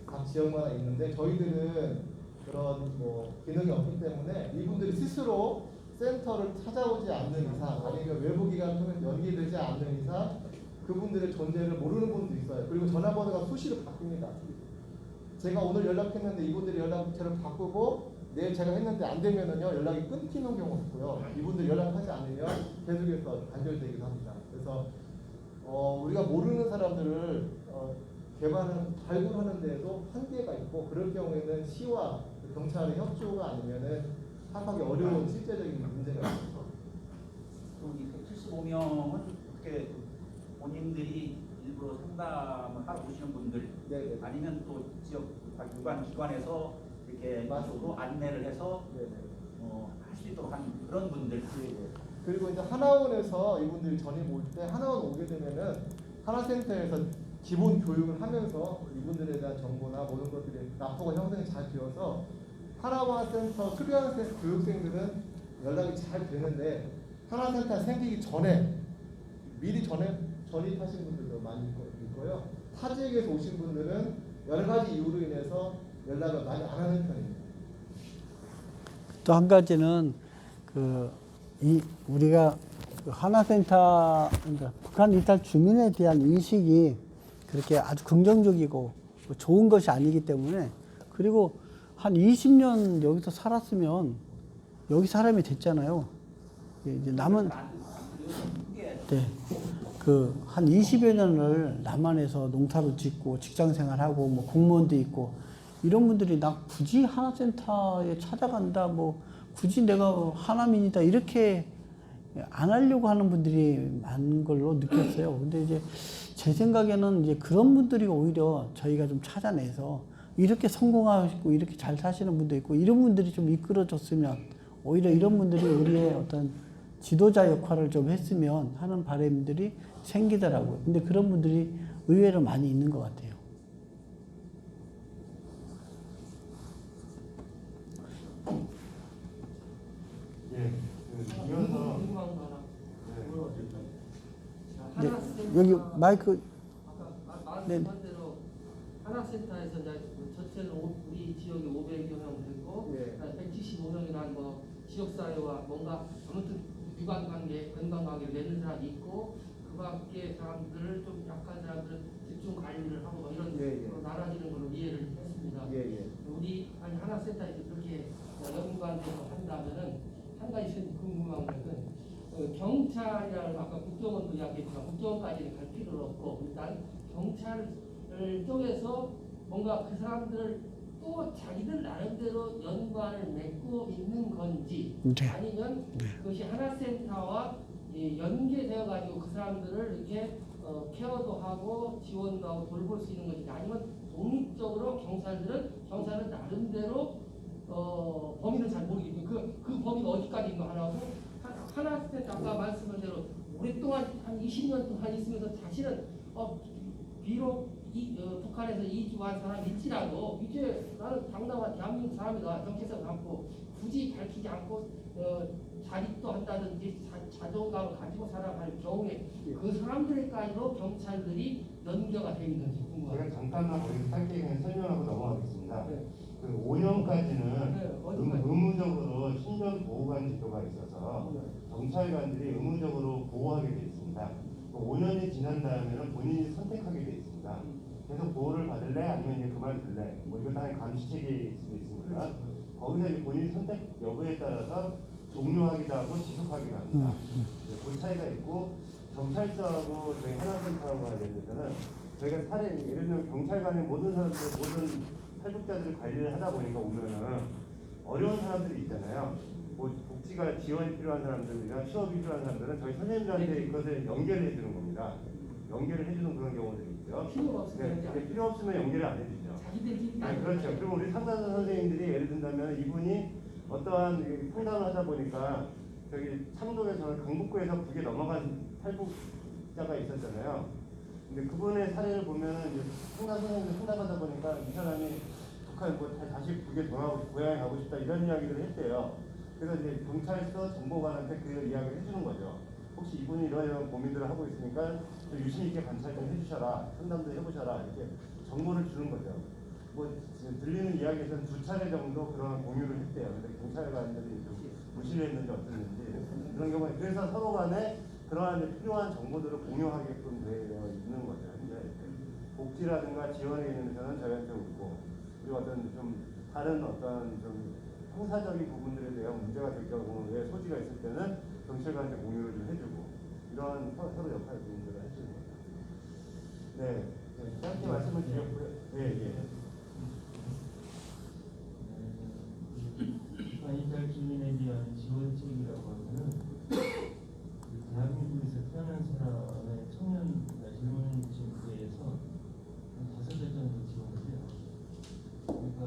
각 지역마다 있는데 저희들은 그런 뭐 기능이 없기 때문에 이분들이 스스로 센터를 찾아오지 않는 이상 아니면 외부 기관 통해 연계되지 않는 이상 그분들의 존재를 모르는 분도 있어요. 그리고 전화번호가 수시로 바뀝니다. 제가 오늘 연락했는데 이분들이 연락처를 바꾸고 내일 제가 했는데 안 되면은요 연락이 끊기는 경우가 있고요. 이분들 연락하지 않으면 계속해서 단절되기도 합니다. 그래서 우리가 모르는 사람들을 발굴하는 데에도 한계가 있고 그럴 경우에는 시와 경찰의 협조가 아니면은 파악하기 어려운 실제적인 문제가 있어서 이 175명은 어떻게 본인들이 일부러 상담을 하러 오시는 분들 네네. 아니면 또 지역 유관 기관에서 이렇게 맞습니다. 안내를 해서 네네. 할 수 있도록 하는 그런 분들. 그리고 이제 하나원에서 이분들이 전입 올 때 하나원 오게 되면은 하나센터에서 기본 교육을 하면서 이분들에 대한 정보나 모든 것들이 라포가 형성이 잘 되어서 하나원센터 수련 교육생들은 연락이 잘 되는데 하나센터 생기기 전에 미리 전입하신 분들도 많이 있고요. 타 지역에서 오신 분들은 여러 가지 이유로 인해서 연락을 많이 안 하는 편입니다. 또 한 가지는 우리가 하나센터 그러니까 북한 이탈 주민에 대한 인식이 그렇게 아주 긍정적이고 좋은 것이 아니기 때문에 그리고 한 20년 여기서 살았으면 여기 사람이 됐잖아요. 이제 남은 한 20여 년을 남한에서 농사를 짓고 직장 생활하고 뭐 공무원도 있고 이런 분들이 나 굳이 하나센터에 찾아간다 뭐 굳이 내가 하나민이다 이렇게 안 하려고 하는 분들이 많은 걸로 느꼈어요. 근데 이제 제 생각에는 이제 그런 분들이 오히려 저희가 좀 찾아내서 이렇게 성공하시고 이렇게 잘 사시는 분도 있고 이런 분들이 좀 이끌어줬으면 오히려 이런 분들이 우리의 어떤 지도자 역할을 좀 했으면 하는 바람들이 생기더라고요. 근데 그런 분들이 의외로 많이 있는 것 같아요. 예, 이어서 궁금한 거 하나. 네. 하나센터, 여기 마이크. 아까 네. 말씀한 대로 하나센터에서 이제 전체로 우리 지역에 500여 명 되고 예. 175명이라는 뭐 지역사회와 뭔가 아무튼 유관관계, 건강관계를 맺는 사람이 있고 그 밖에 사람들을 좀 약한 사람들은 집중 관리를 하고 뭐 이런 예, 예. 나눠지는 걸로 이해를 했습니다. 예, 예. 우리 하나센터에서 그렇게 연관돼서 한다면은 한 가지 궁금한 것은 경찰이라는 아까 국정원도 이야기했지만 국정원까지는 갈 필요는 없고 일단 경찰 쪽에서 뭔가 그 사람들을 또 자기들 나름대로 연관을 맺고 있는 건지 네. 아니면 그것이 하나센터와 연계되어 가지고 그 사람들을 이렇게 케어도 하고 지원도 하고 돌볼 수 있는 것인지 아니면 독립적으로 경찰은 나름대로 범위를 잘 모르겠고 그 범위가 어디까지 있는 거 하나고 하나센터 아까 말씀한 대로 오랫동안 한 20년 동안 있으면서 자신은 비록 북한에서 이주한 사람일지라도 이제 나는 당당한 대한민국 사람이다 정체성 갖고 굳이 밝히지 않고 자립도 한다든지 자존감을 가지고 살아갈 경우에 그 사람들까지도 경찰들이 연계가 되어 있는지 제가 궁금합니다. 잠깐만 거기 짧게 그냥 설명하고 넘어가겠습니다. 네. 그 5년까지는 네, 어디까지? 의무적으로 신변 보호관 제도가 있어서 경찰관들이 의무적으로 보호하게 돼 있습니다. 5년이 지난 다음에는 본인이 선택하게 돼 있습니다. 계속 보호를 받을래 아니면 이제 그만둘래 뭐 이거 당연히 감시책이 수도 있으니까 거기서 이제 본인 선택 여부에 따라서 종료하기도 하고 지속하기도 합니다. 그 차이가 있고 경찰서하고 저희 하나센터하고 관련돼서는 저희가 사례 예를 들면 경찰관의 모든 사람들 모든 탈북자들을 관리를 하다 보니까 오면은 어려운 사람들이 있잖아요. 뭐 복지가 지원이 필요한 사람들이나 취업이 필요한 사람들은 저희 선생님들한테 이것을 연결해 주는 겁니다. 연결을 해주는 그런 경우들이 있죠. 필요가 없으면 네, 필요 없으면 연결을 안 해주죠. 자기들끼리 네, 그렇죠. 그리고 우리 상담사 선생님들이 예를 든다면 이분이 어떠한 상담을 하다 보니까 저기 창동에서 강북구에서 북에 넘어간 탈북자가 있었잖아요. 근데 그분의 사례를 보면은 이제 상담 선생님들 상담하다 보니까 이 사람이 북한 뭐 다시 북에 돌아가고 고향에 가고 싶다 이런 이야기를 했대요. 그래서 이제 경찰서 정보관한테 그 이야기를 해주는 거죠. 혹시 이분이 이런 고민들을 하고 있으니까 좀 유심 있게 관찰 좀 해주셔라, 상담도 해보셔라 이렇게 정보를 주는 거죠. 뭐 들리는 이야기에서는 2차례 정도 그런 공유를 했대요. 근데 경찰관들이 좀 무시를 했는지 어땠는지 그런 경우에 그래서 서로 간에 그러한 필요한 정보들을 공유하게끔 되어 있는 거죠. 현재 복지라든가 지원에 있는 저희한테 오고 그리고 어떤 좀 다른 어떤 좀 형사적인 부분들에 대한 문제가 될 경우에 소지가 있을 때는 경찰관한테 공유를 좀 해주고 이런 서로 역할 부분들을 해주는 거죠. 네, 짧게 말씀을 드렸고요. 예. 이탈 주민에 대한 지원책이라고 하면은 대한민국에서 태어난 사람의 청년이나 젊은 친구에 대해서 한 5배 정도 지원을 해요. 그러니까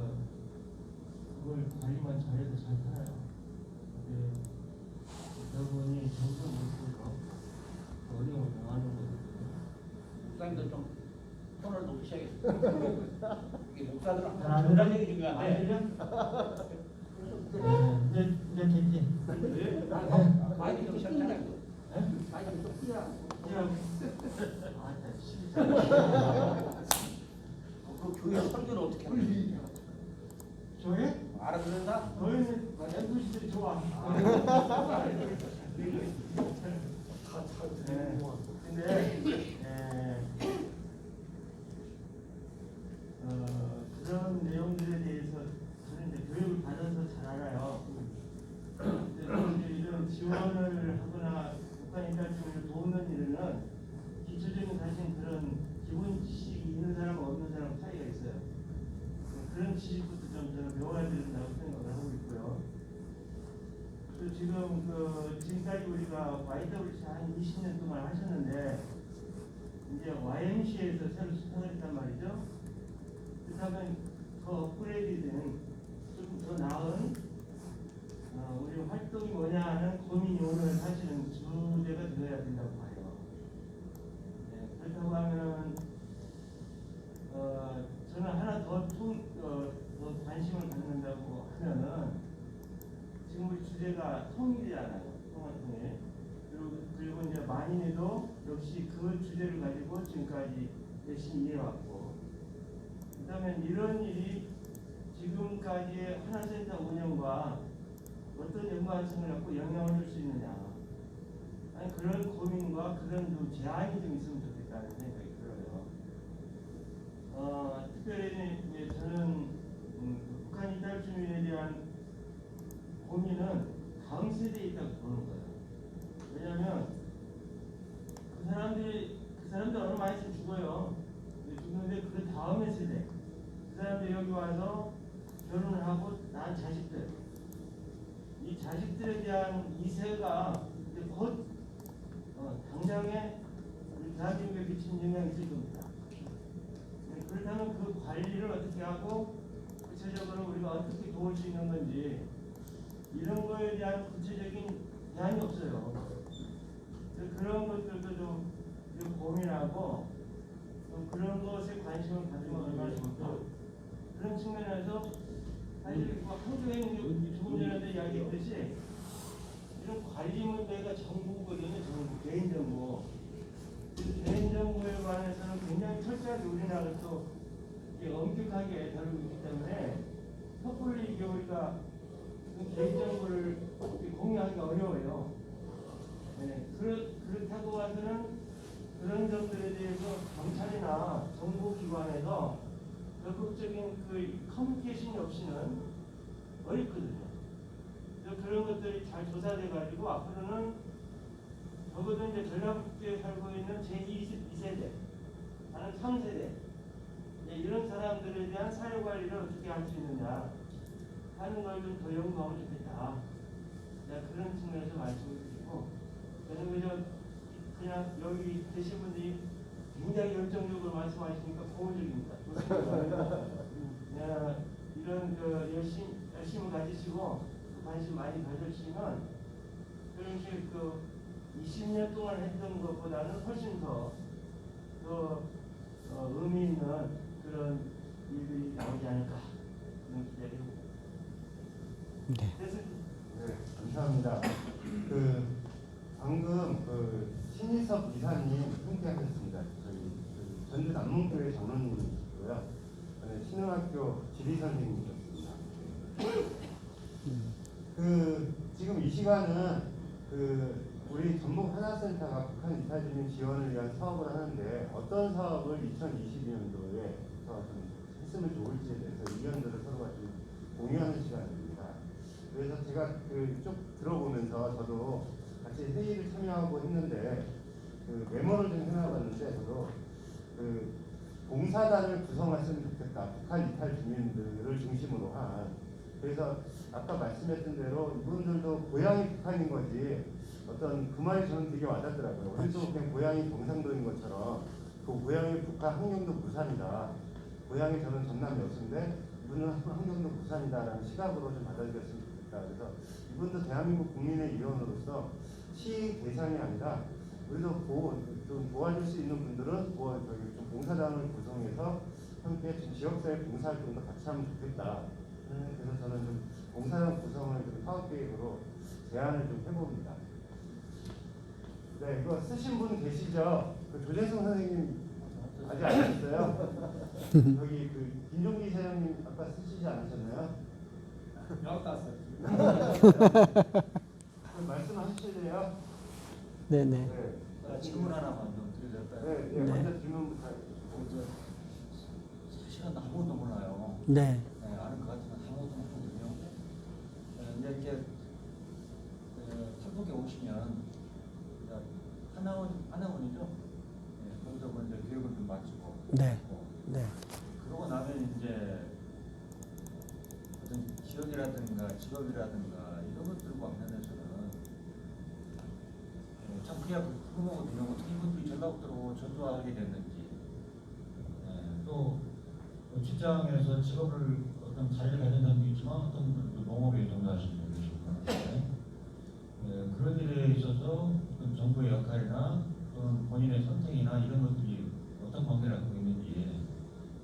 그걸 관리만 잘해도 잘 살아요. 근데 그러다 보니 정서 못 보고 어려움을 당하는 거거든요. 목사님들 좀 톤을 높이셔야겠어요. 이게 목사들은 항상 그런 얘기 중요한데 이제 됐지. 마이크 좀 시작하잖아요. 마이크 좀 띄야. 그 교회 설교를 어떻게 하는 거야? 저게? 알아듣는다? 너희는 MBC들이 좋아. 근데 그런 내용들에 대해서 저는 이제 교육을 받아서 잘 알아요. 근데 이런 지원을 하거나 북한 인달주민을 도우는 일은 기초적인 사실 그런 기본 지식이 있는 사람과 없는 사람 차이가 있어요. 그런 지식부터 좀 저는 배워야 된다고 생각을 하고 있고요. 또 지금 지금까지 우리가 YWC 한 20년 동안 하셨는데 이제 YMCA에서 새로 시청했단 말이죠. 그렇다면 더 업그레이드된 조금 더 나은 우리 활동 수급이 뭐냐 하는 고민이 오늘 사실은 주제가 되어야 된다고 봐요. 네, 그렇다고 하면 저는 하나 더 관심을 갖는다고 하면은 지금 우리 주제가 통일이잖아요. 통일. 그리고 이제 만인에도 역시 그 주제를 가지고 지금까지 열심히 일해왔고, 그다음에 이런 일이 지금까지의 하나센터 운영과 어떤 연관성을 갖고 영향을 줄 수 있느냐, 아니 그런 고민과 그런 좀 제한이 좀 있으면 좋겠다는 생각이 들어요. 특별히 이제 저는 북한 이탈 주민에 대한 고민은 다음 세대에 있다고 보는 거예요. 왜냐하면 그 사람들 어느 많이 있으면 죽어요. 죽는데 그 다음의 세대, 그 사람들 여기 와서 결혼을 하고 낳은 자식들, 이 자식들에 대한 이세가 이제 곧 당장에 우리 대한민국에 미치는 영향이 있을 겁니다. 그렇다면 그 관리를 어떻게 하고 구체적으로 우리가 어떻게 도울 수 있는 건지, 이런 거에 대한 구체적인 대안이 없어요. 그런 것들도 좀 고민하고 그런 것에 관심을 가지면 얼마나 좋을까, 그런 측면에서 사실 한국에 조금 전에 이야기했듯이 이런 관리 문제가 정보거든요. 정보, 개인정보. 개인정보에 관해서는 굉장히 철저하게 우리나라가 또 엄격하게 다루고 있기 때문에 섣불리 이게 우리가 개인정보를 공유하기가 어려워요. 네, 그렇다고 해서는 그런 점들에 대해서 경찰이나 정보기관에서 적극적인 그 커뮤니케이션이 없이는 어렵거든요. 그런 것들이 잘 조사돼가지고 앞으로는 적어도 이제 전라북도에 살고 있는 제2세대, 나는 3세대, 이런 사람들에 대한 사회관리를 어떻게 할 수 있느냐 하는 걸 좀 더 연구하면 좋겠다. 그런 측면에서 말씀을 드리고, 저는 그냥 여기 계신 분들이 굉장히 열정적으로 말씀하시니까 고무적입니다. 이런 열심을 가지시고 관심 많이 가져주시면 그렇게 20년 동안 했던 것보다는 훨씬 더 의미 있는 그런 일들이 나오지 않을까 그런 기대를 해봅니다. 네, 감사합니다. 방금 신희섭 이사님 통쾌하셨습니다. 저희 전주 남문교회 장로님이시고요. 신흥학교 지리 선생님이셨습니다. 지금 이 시간은 우리 전북 하나센터가 북한 이탈 주민 지원을 위한 사업을 하는데 어떤 사업을 2022년도에 했으면 좋을지에 대해서 의견들을 서로가 좀 공유하는 시간입니다. 그래서 제가 쭉 들어보면서 저도 같이 회의를 참여하고 했는데 메모를 좀 해놔봤는데 저도 봉사단을 구성했으면 좋겠다. 북한 이탈 주민들을 중심으로 한. 그래서 아까 말씀했던 대로 이분들도 고향이 북한인 거지 어떤 그 말이 저는 되게 와닿더라고요. 우리도 그냥 고향이 경상도인 것처럼 그 고향이 북한 함경도 부산이다. 고향이 저는 전남 여수인데 이분은 함경도 부산이다라는 시각으로 좀 받아들였으면 좋겠다. 그래서 이분도 대한민국 국민의 일원으로서 시의 대상이 아니라 우리도 좀 도와줄 수 있는 분들은 좀 봉사단을 구성해서 함께 좀 지역사회 봉사활동도 같이 하면 좋겠다. 그래서 저는 좀 봉사단 구성을 좀 사업계획으로 제안을 좀 해봅니다. 네, 이거 쓰신 분 계시죠? 조재성 선생님 아직 안 하셨어요? 여기 김종기 사장님 아까 쓰시지 않으셨나요? 땄어요. 말씀하실래요? 네네. 네. 질문 하나만 좀 드려도 될까요? 네, 먼저 질문부터. 사실은 아무것도 몰라요. 네. 아는 것 같지만 아무것도 모르거든요. 이제 이렇게 탈북에 오시면 하나원이죠. 거기서 먼저 교육을 좀 마치고. 네. 네. 그러고 나면 이제 어떤 지역이라든가 직업이라든가 이런 것들과 관련해서는 참 그냥 궁금하거든요. 어떻게 이분들이 전라북도로 전도하게 됐는지, 또 직장에서 직업을 어떤 자리를 가진다는 게 있지만 어떤 분들도 농업에 종사하시는 분들 계시고 그러는데 그런 일에 있어서 어떤 정부의 역할이나 또는 본인의 선택이나 이런 것들이 어떤 관계를 갖고 있는지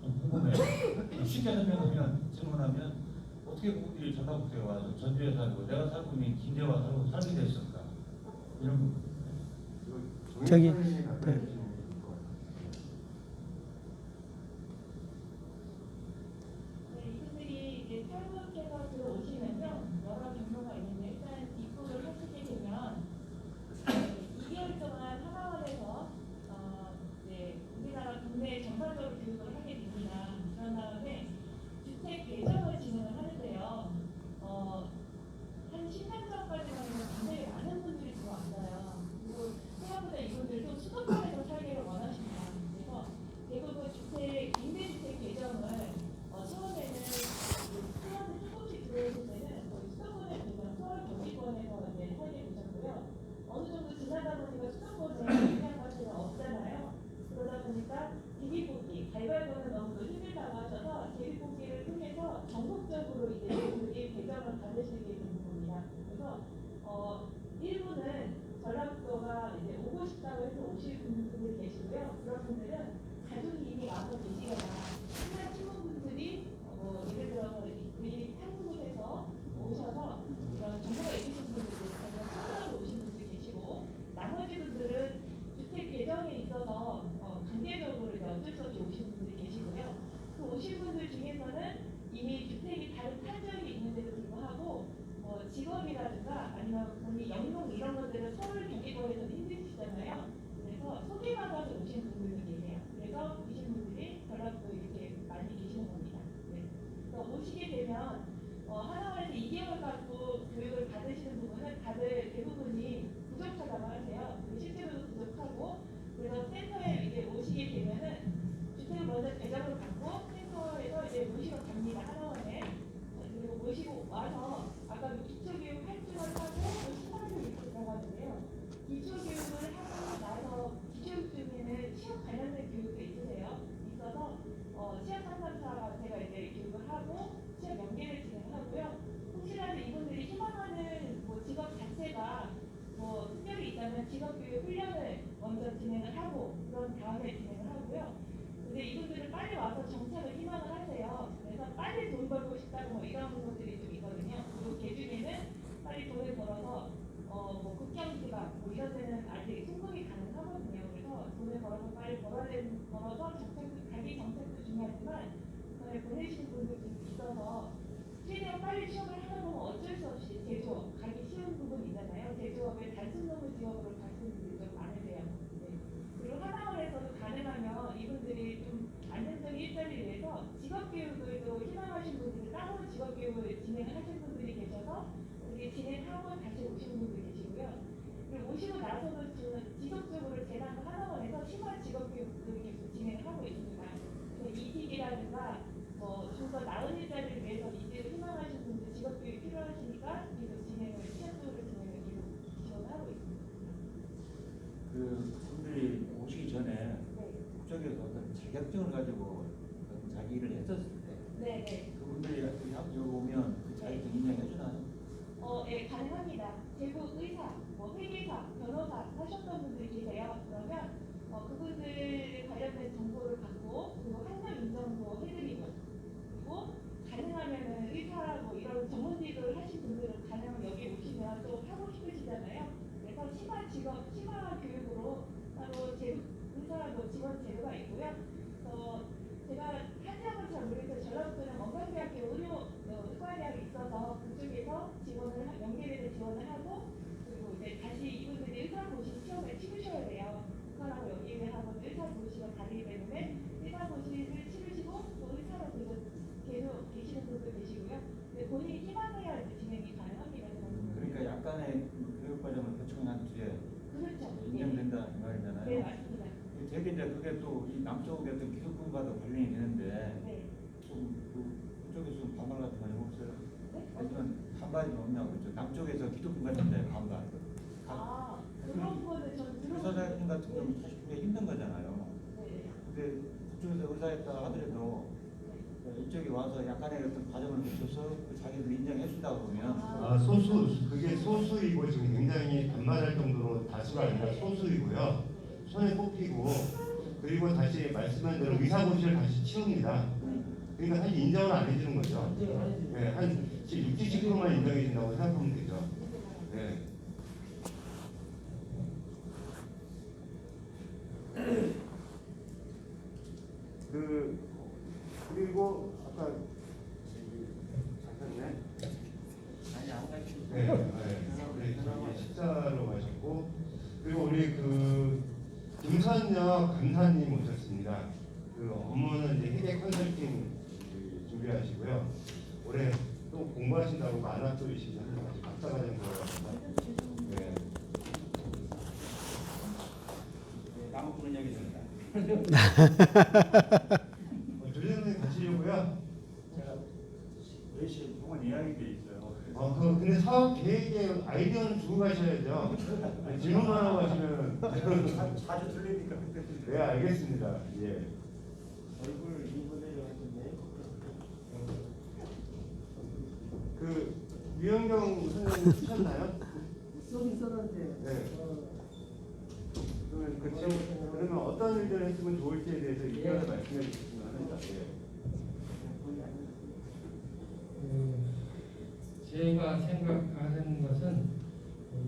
좀 궁금해요. 쉽게 설명하면 질문하면 어떻게 그분들이 전라북도에 와서 전주에 살고 내가 살고 있는 김제와 살게 됐을까 이런 거. 저기, 네, 이분들이 이제 탈북해서 들어오시면요 여러 경로가 있는데 일단 입국을 하시게 되면 2개월 동안 하나원에서 이제 우리나라 국내 정상적으로 교육을 하게 됩니다. 그런 다음에 주택 배정을 진행을 하는데요. 한 10년 전까지만 해도 굉장히 많은 분들이 들어왔어요. 그리고 생각보다 이분들도 수도권에서 살기를 원하십니다. 그래서 대부분 주택, 임대주택 배정을 처음에는 사람들 조금씩 들어오실 때는 거의 수도권에 있는 서울 경기권에서 이제 살게 되셨고요. 어느 정도 지나다 보니까 수도권에 입양 가치가 없잖아요. 그러다 보니까 제비뽑기, 가위바위보는 너무 힘들다고 하셔서 제비뽑기를 통해서 전국적으로 이제 이분들이 배정을 받으시게 되는 겁니다. 그래서 일부는 전라북도가 이제 오고 싶다고 해서 오실 분들이 계시고요. 그런 분들은 가족이 이미 와서 계시거나 친한 친구분들이 예를 들어서 미리 탐구를 해서 오셔서 이런 정보가 있으신 분들이 친구로 오신 분들이 계시고 나머지 분들은 주택 배정에 있어서 강제적으로 이제 어쩔 수 없이 오신 분들이 계시고요. 그 오신 분들 중에서는 이미 주택이 다른 탄지역이 있는데도 불구하고 직업이라든가 아니면 본인 영농 이런 것들은 서울 경기도에서 힘드시잖아요. 그래서 소개받아서 오신 분들이 계세요. 그래서 오신 분들이 전라북도 이렇게 많이 계시는 겁니다. 네. 그래서 오시게 되면 하나원에서 2개월 갖고 교육을 받으시는 부분은 다들 대부분이 부족하다고 하세요. 실제로도 부족하고 그래서 센터에 이제 오시게 되면은 주택을 먼저 배정을 받고 센터에서 이제 모시러 갑니다. 하나원에. 그리고 모시고 와서 아까 기초교육 8주를 하고 시간을 들어가는데요. 기초교육을 하고 나서 기초교육 중에는 취업 관련된 교육도 있으세요. 있어서 취업 상담사가 제가 이제 교육을 하고 취업 연계를 진행하고요. 혹시라도 이분들이 희망하는 직업 자체가 특별히 있다면 직업교육 훈련을 먼저 진행을 하고 그런 다음에 진행을 하고요. 근데 이분들은 빨리 와서 정착을 희망을 하세요. 그래서 빨리 돈 벌고 싶다고 이런 것들이 좀 있거든요. 그리고 개중에는 빨리 돈을 벌어서 국경지방 이런 데는 아직 송금이 가능하거든요. 그래서 돈을 벌어서 빨리 벌어서 자기 정책도 중요하지만 그다음에 보내시는 분들도 있어서 최대한 빨리 취업을 하다 보면 어쩔 수 없이 제조업 가기 쉬운 부분이 있잖아요. 제조업에 단순 노무 지역으로 가시는 분들이 좀 많으세요. 네. 그리고 하나원에서도 가능하면 이분들이 좀 안정적인 일자리를 위해서 직업교육을 또 희망하신 분들은 따로 직업교육을 진행하신 분들이 계셔서 이게 진행하고 다시 오시는 분들이 계시고요. 그리고 오시고 나서도 지속적으로 재단 하나원에서 심화 직업교육을 계속 진행하고 있습니다. 이직이라든가 좀 더 나은 일자리를 위해서 이직을 희망하시는 분들 직업교육이 필요하시니까 계속 진행을 시험적으로 진행을 계속 지원하고 있습니다. 그 분들이 오시기 전에 국적에서 어떤 자격증을 가지고 어떤 자기 일을 했었을 때 네네. 그분들이 여기 오면 그 자격증 인정해 주나요? 예, 가능합니다. 대구 의사, 회계사, 변호사 하셨던 분들이 계세요. 그러면 그분들 관련된 정보를 받고 그리고 환경 인정도 해드리고 그리고 가능하면은 의사 이런 전문직을 하신 분들은 가능하면 여기 오시면 또 하고 싶으시잖아요. 그래서 심화 교육으로 따로 의사 직원 제도가 있고요. 제가 한지역은 잘 모르겠어요. 전라북도는 원광대학교 의과대학이 있어서 그쪽에서 연계돼서 지원을 하고 그리고 이제 다시 이분들이 의사고시 시험을 치르셔야 돼요. 의사라고 연계를 하고 의사고시가 다르기 때문에 의사고시를 치르시고 또 의사로 계속 계시는 분도 계시고요. 근데 본인이 희망해야 이제 진행이 가능합니다. 그러니까 약간의 교육 과정을 보충한 뒤에 그렇죠. 인정된다 이 말이잖아요. 네, 맞습니다. 되게 이제 그게 또 이 남쪽의 어떤 기술분과도 관련이 되는데 네. 좀 그쪽에서 좀 반발 같은 거 없어요? 네? 하지만 반발이 없냐고 그죠? 남쪽에서 기독교 같은데 반발. 그런 거는 전 의사자님 같은 경우는 사실 그게 힘든 거잖아요. 네. 근데 그쪽에서 의사했다 하더라도 이쪽에 와서 약간의 어떤 과정을 거쳐서 자기들 인정해 준다고 그러면 그게 소수이고 지금 굉장히 반발할 정도로 다수가 아니라 소수이고요. 손에 꼽히고 그리고 다시 말씀한 대로 의사고시를 다시 치웁니다. 그러니까 사실 인정을 안 해주는 거죠. 네, 한 60, 70%만 인정해 준다고 생각하면 되죠. 네. 그리고 아까 잠깐만. 아니 안 가르치고. 네, 식사로 마셨고 그리고 우리 김선녀 강사님 오셨습니다. 업무는 이제 회계 컨설팅 준비하시고요. 올해 또 공부하신다고 만화 또 열심히 하는 아직 박사과정 들어가서 네. 나무 부는 얘기 됩니다. 조정님 가시려고요. 제가 4시 동안 예약이 돼 있어요. 근데 사업 계획에 아이디어는 주고 가셔야죠. 질문만 하고 가시면 자주 들리니까 그때. 네, 알겠습니다. 예. 얼굴 인분해져 같은데. 유영경 선생님 쓰셨나요? 쏘긴 썼는데. 네. 그러면 어떤 일들을 했으면 좋을지에 대해서 의견을 말씀해 주시면 합니다. 제가 생각하는 것은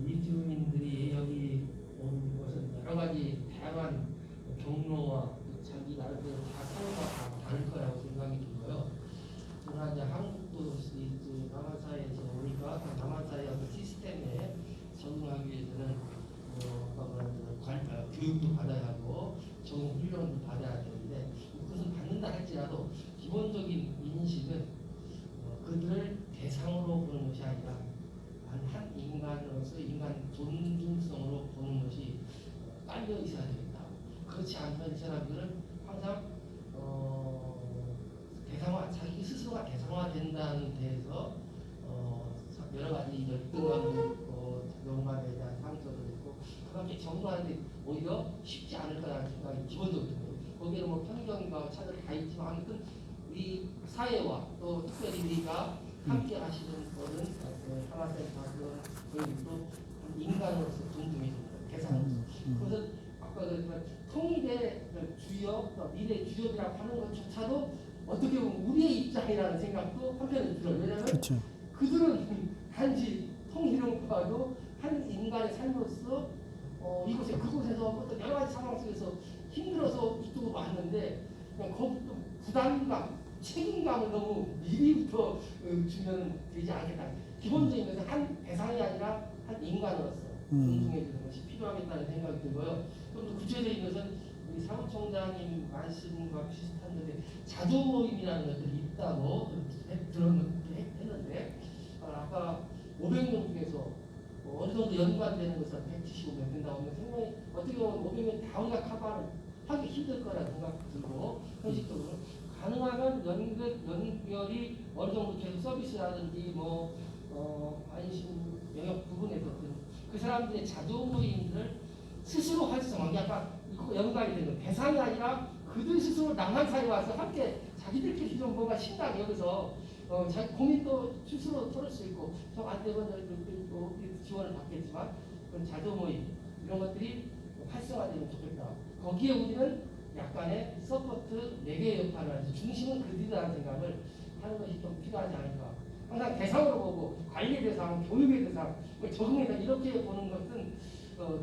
이주민들이 여기 온 것은 여러 가지 다양한 경로와 자기 나름대로 다 사고가 다 다를 거라고 생각이 들고요. 그러나 이제 한국도 이제 남한사회에서 오니까 남한사회 어떤 시스템에 적응하기 위해서는 교육도 받아야 하고 적응 훈련도 받아야 되는데 그것은 받는다 할지라도 기본적인 인식은 그들을 대상으로 보는 것이 아니라 한 인간으로서 인간 존중성으로 보는 것이 깔려 있어야 되겠다. 그렇지 않으면 이 사람들은 항상 자기 스스로가 대상화된다는 데에서 여러 가지 열등감도 있고 자존감에 대한 상처도 있고 그렇게 적응하는데 오히려 쉽지 않을 거라는 생각이 기본적으로 들어요. 거기에는 뭐 편견과 차들 다 있지만 아무튼 우리 사회와 또 특별히 우리가 함께 하시는 거는 하나센터 그런 인간으로서 존중해 줍니다. 대상으로서. 그래서 아까 그랬지만 통일의 주역, 미래 주역이라고 하는 것조차도 어떻게 보면 우리의 입장이라는 생각도 한편에 들어요. 왜냐하면 그렇죠. 그들은 단지 통일을 봐도 한 인간의 삶으로서 이곳에 그곳에서 어떤 여러 가지 상황 속에서 힘들어서 이쪽으로 왔는데 그냥 거기서 부담감, 책임감을 너무 미리부터 주면 되지 않겠다. 기본적인 것은 한 대상이 아니라 한 인간으로서 존중해 주는 것이 필요하겠다는 생각이 들고요. 좀 더 구체적인 것은 우리 사무총장님 말씀과 비슷한데 자조 모임이라는 것들이 있다고 했는데 아까 500명 중에서 어느 정도 연관되는 것은 175명 된다고 하면 생각이 어떻게 보면 500명 다 우리가 커버를 하기 힘들 거라는 생각이 들고 현실적으로 가능하면 연결이 어느 정도 계속 서비스라든지 안심 영역 부분에서든 그 사람들의 자조 모임들을 스스로 활성화하기 약간 연관이 되는 대상이 아니라 그들 스스로 남한사에 와서 함께 자기들끼리 좀 뭔가 신나게 여기서 자기 고민도 스스로 털을 수 있고 좀 안 되면 또 지원을 받겠지만 그런 자조 모임 이런 것들이 활성화되면 좋겠다. 거기에 우리는 약간의 서포트 4개의 역할을 하면서 중심은 그들이라는 생각을 하는 것이 좀 필요하지 않을까. 항상 대상으로 보고 관리 대상, 교육의 대상, 적응의 대상 이렇게 보는 것은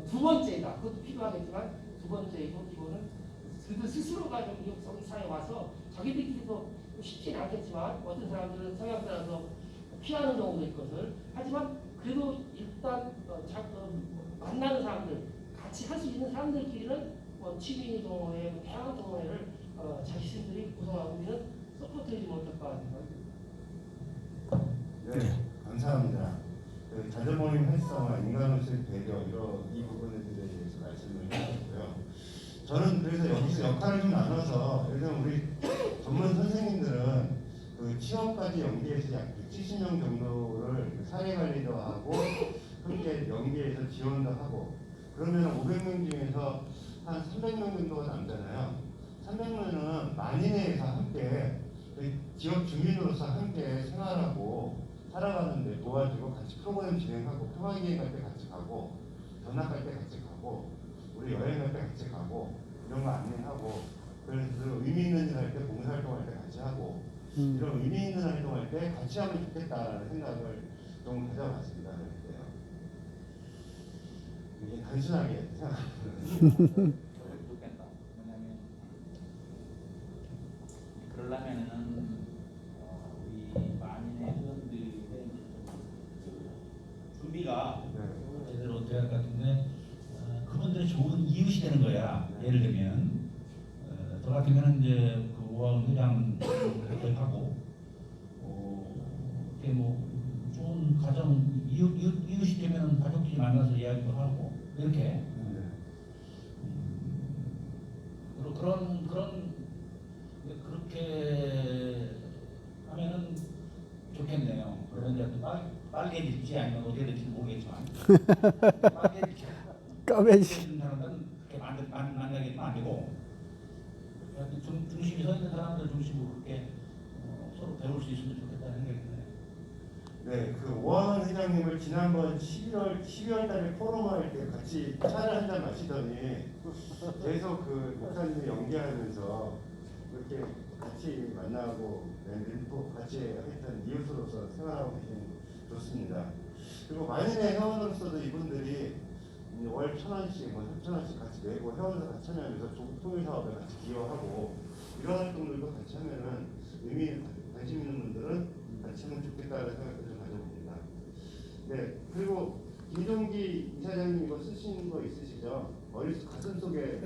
두 번째이다. 그것도 필요하겠지만 두 번째이고 기본은 그들 스스로가 좀 이웃 사회에 와서 자기들끼리도 쉽지는 않겠지만 어떤 사람들은 성향 따라서 피하는 경우도 있거든. 하지만 그래도 일단 만나는 사람들 같이 할 수 있는 사람들끼리는 취미 동호회, 다양한 동호회를 자신들이 구성하고 우리는 서포트해주면 어떨까 생각합니다. 네, 감사합니다. 자조 모임 활성화, 인간으로서의 배려 이 부분들에 대해서 말씀을 해주셨고요. 저는 그래서 여기서 역할을 좀 나눠서 예를 들면 우리 전문 선생님들은 취업까지 연계해서 약 70명 정도를 사회관리도 하고 함께 연계해서 지원도 하고 그러면 500명 중에서 한 300명 정도가 남잖아요. 300명은 만인회에서 함께 지역 주민으로서 함께 생활하고 살아가는데 도와주고 같이 프로그램 진행하고 평화여행 갈 때 같이 가고 견학 갈 때 같이 가고 우리 여행 갈 때 같이 가고 이런 거 안내하고 그래서 의미 있는 일 할 때 봉사활동할 때 같이 하고 이런 의미 있는 활동할 때 같이 하면 좋겠다라는 생각을 좀 가져봤습니다. 그때요. 이게 단순하게 생각합니다. 좋겠다. 왜냐면 그러려면은 우리 만인의 회원들의 준비가 제대로 돼야 할 것 같은데 그분들이 좋은 이웃이 되는 거야. 예를 들면 저 같으면은 이제 그 오왕 회장 하고 이렇게 뭐 좋은 가정 이웃이 되면 가족끼리 만나서 이야기도 하고 이렇게 그렇게 하면은 좋겠네요. 그런데 빨개 질지 아니면 어떻게 될지 모르겠지만 빨개 질지 까매지. 사람들은 그렇게 만나게 되면 안 되고 중심이 서 있는 사람들 중심으로 그렇게 서로 배울 수 있으면 좋겠다는 생각이 드네요. 네, 그 오하은 회장님을 지난번 12월 달에 포럼할 때 같이 차를 한잔 마시더니 계속 그 목사님을 연기하면서 이렇게 같이 만나고 또 같이 하여튼 이웃으로서 생활하고 계시는 좋습니다. 그리고 만인의 회원으로서도 이분들이 월 1,000원씩, 뭐 3,000원씩 같이 내고 회원들 같이 참여하면서 통일 사업에 같이 기여하고 이런 활동들도 같이 하면은 관심 있는 분들은 같이 하면 좋겠다는 생각을 좀 가져봅니다. 네, 그리고 김종기 이사장님 이거 쓰신 거 있으시죠? 머릿속 가슴 속에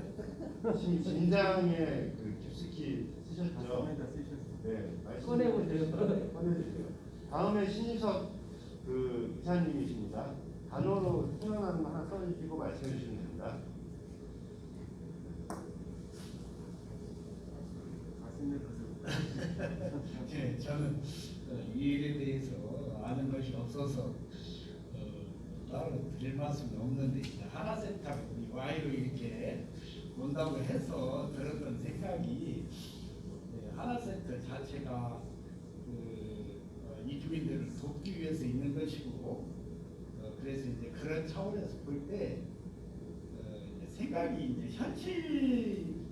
진장에 그 깊숙이 쓰셨죠? 네, 꺼내보세요. 꺼내주세요. 다음에 신희석 그 이사님이십니다. 단어로 생각나는 거 하나 써주시고 말씀해 주시면 됩니다. 네, 저는 이 일에 대해서 아는 것이 없어서 따로 드릴 말씀이 없는데 하나센터 우리 와이로 이렇게 온다고 해서 들었던 생각이 하나센터 자체가 이 주민들을 돕기 위해서 있는 것이고 그래서 이제 그런 차원에서 볼 때 생각이 이제 현실적이지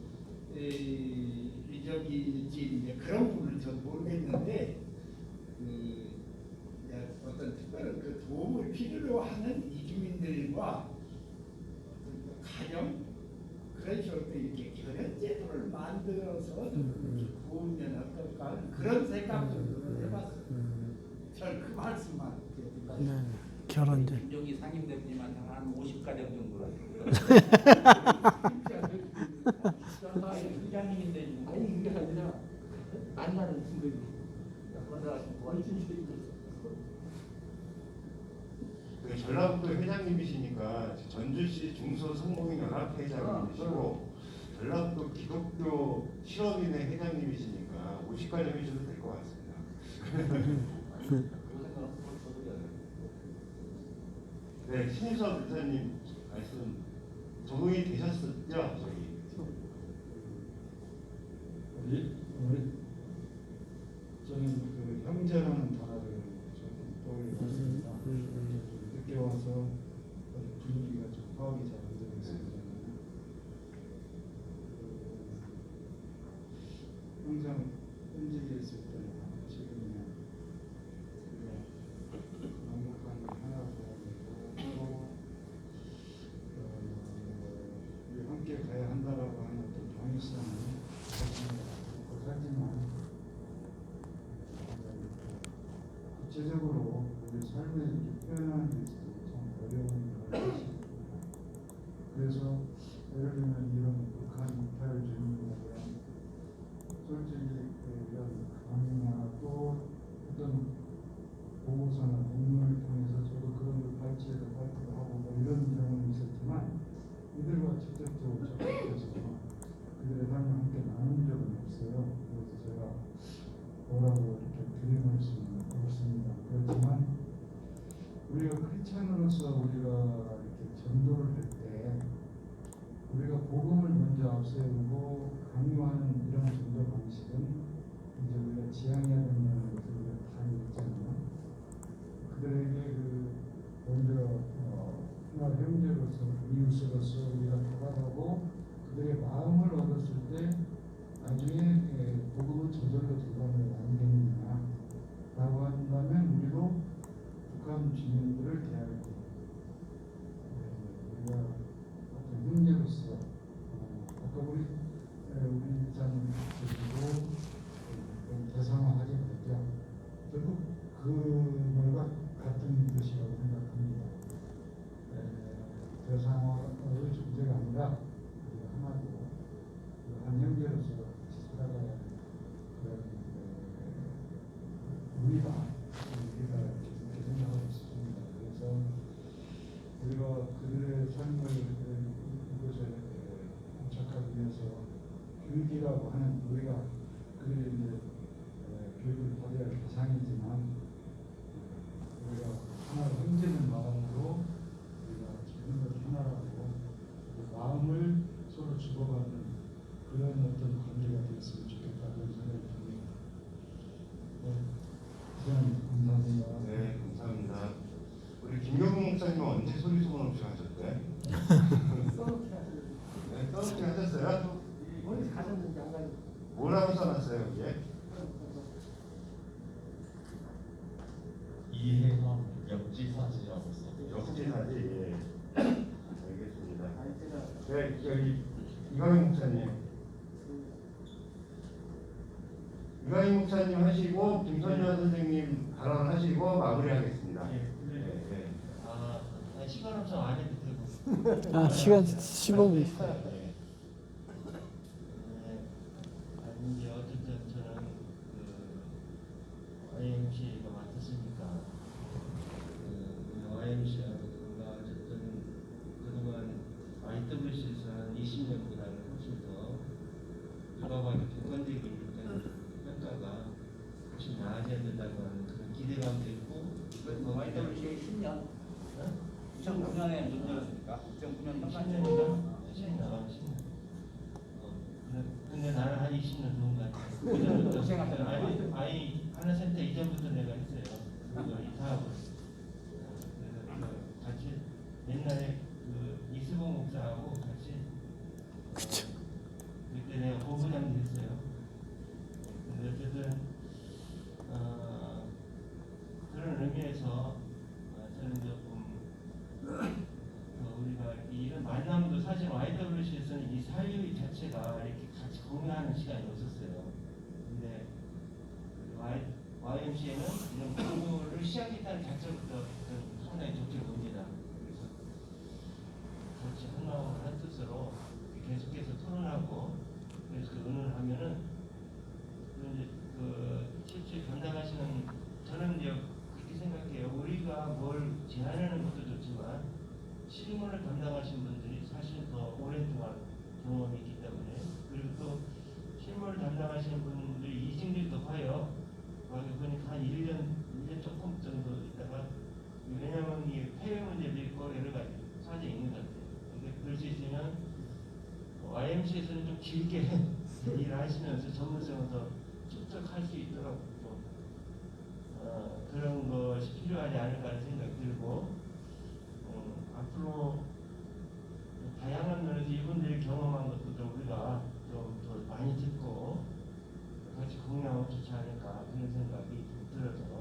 이제 그런 부분은 전 모르겠는데 어떤 특별한 그 도움을 필요로 하는 이주민들과 가정 그런 식으로 이렇게 결연 제도를 만들어서 도우면 어떨까 하는 그런 생각도 해봤어요. 전 그 말씀만 드립니다. 네, 결혼제. 김종기 상임대표님한테 한 50가정 정도로 회장님인데 아니 이게 아니라 만나는 분들이 전라북도 회장님이시니까 전주시 중소상공인연합회장님이시고 전라북도 기독교 실업인회 회장님이시니까 50가정 해주셔도 될 것 같습니다. 네, 신희석 의사님 말씀 적응이 되셨었죠? 저는 그 형제라는 단어를 좀 떠올렸습니다. 늦게 와서 분위기가 좀 파악이 잘 안 되고 있습니다. 항상 현직에 있을 때나 지금이나 완벽한 하나가 되고 함께 가야 한다라고 하는 어떤 방향성을 하지만 구체적으로 우리 삶에 이렇게 표현하는 데 있어서 참 어려운 걸 같습니다. 그래서 예를 들면 이런 북한 이탈 주민들에 대한 솔직히 이런 강의나 또 어떤 보고서나 논문을 통해서 저도 그런 걸 발췌해서 발표도 하고 뭐 이런 경험이 있었지만 이들과 직접적으로 접촉해서 그들의 삶을 함께 나눈 적은 없어요. 그래서 제가 뭐라고 이렇게 드릴 말씀은 없습니다. 그렇지만 우리가 크리스찬 저절로 들어가면 안 되느냐라고 한다면 우리도 북한 주민들을 대할 때 우리가 어떤 형제로서 아까 우리 이사님께서도 대상화하게 됐죠. 결국 그 말과 같은 뜻이라고 생각합니다. 대상화의 존재가 아니라 우리가 하나도 한 형제로서 같이 살아가야 하는 그런 우리가 이렇게 생각하고 있습니다. 그래서 우리가 그들의 삶을 이곳에 포착하기 위해서 교육이라고 하는 우리가 그들의 이제 교육을 받아야 할 대상이지만 우리가 하나로 형제는 마음으로 우리가 모든 것 하나라고 마음을 서로 주고받는 그런 어떤 관계가 되었으면 좋겠다 그런 생각이 듭니다. 감사합니다. 네, 감사합니다. 우리 김경국 목사님은 언제 소리 소문 없이 하셨대? 네, 써놓긴 하셨어요? 어디 가셨는지 안 가요. 뭐라고 써놨어요, 여기에? 이해함 역지사지라고 써. 역지사지, 예. 알겠습니다. 네, 여기 이광희 목사님. 이광희 목사님 하시고 김선녀 선생님 발언하시고 마무리하겠습니다. 시간 없어 안 해도 되고. 아, 시간 15분 있어요. 아니 이제 어쨌든 저는 YMCA가 맡았으니까 YMCA가 어쨌든 그동안 IWC에서 한 20년보다는 훨씬 더 누가 봐도 객관적인 평가가 훨씬 나아져야 된다고 하는 그런 기대감도 있고 YWCA 10년? 2009년에 문제였으니까 2009년 10년인가? 10년. 근데 나는 한 20년 좋은 것 같아. 아니 하나센터 이전부터 내가 했어요. 이 사업을. 그래서 같이 옛날에 그 이수봉 목사하고 같이. 그쵸. 그때 내가 보부장도 했어요. 근데 어쨌든 그런 의미에서 저는 조금 우리가 이런 만남도 사실 YWC에서는 이 사유 자체가 이렇게 같이 공유하는 시간이 없었어요. 근데 YMCA는 이런 공유를 시작했다는 자체부터 상당히 적극 의미다. 그래서 같이 하나와 한 뜻으로 계속해서 토론하고 그래서 의논을 하면은 이제 실제 담당하시는 저는 이제 그렇게 생각해요. 우리가 뭘 제안하는 것도 좋지만 실무를 담당하신 분들이 사실 더 오랜 동안 경험이 있기 때문에 그리고 또 실무를 담당하시는 분들이 이직률이 높아요. 그러니까 한 1년 조금 정도 있다가 왜냐하면 이 폐회 문제도 있고 여러 가지 사정이 있는 것 같아요. 근데 그럴 수 있으면 YMCA에서는 좀 길게 일을 하시면서 전문성을 더 축적할 수 있도록 좀 그런 것이 필요하지 않을까 하는 생각이 들고 앞으로 다양한 면에서 이분들이 경험한 것도 우리가 좀 더 많이 듣고 같이 공유하면 좋지 않을까 그런 생각이 들어서 제가 조금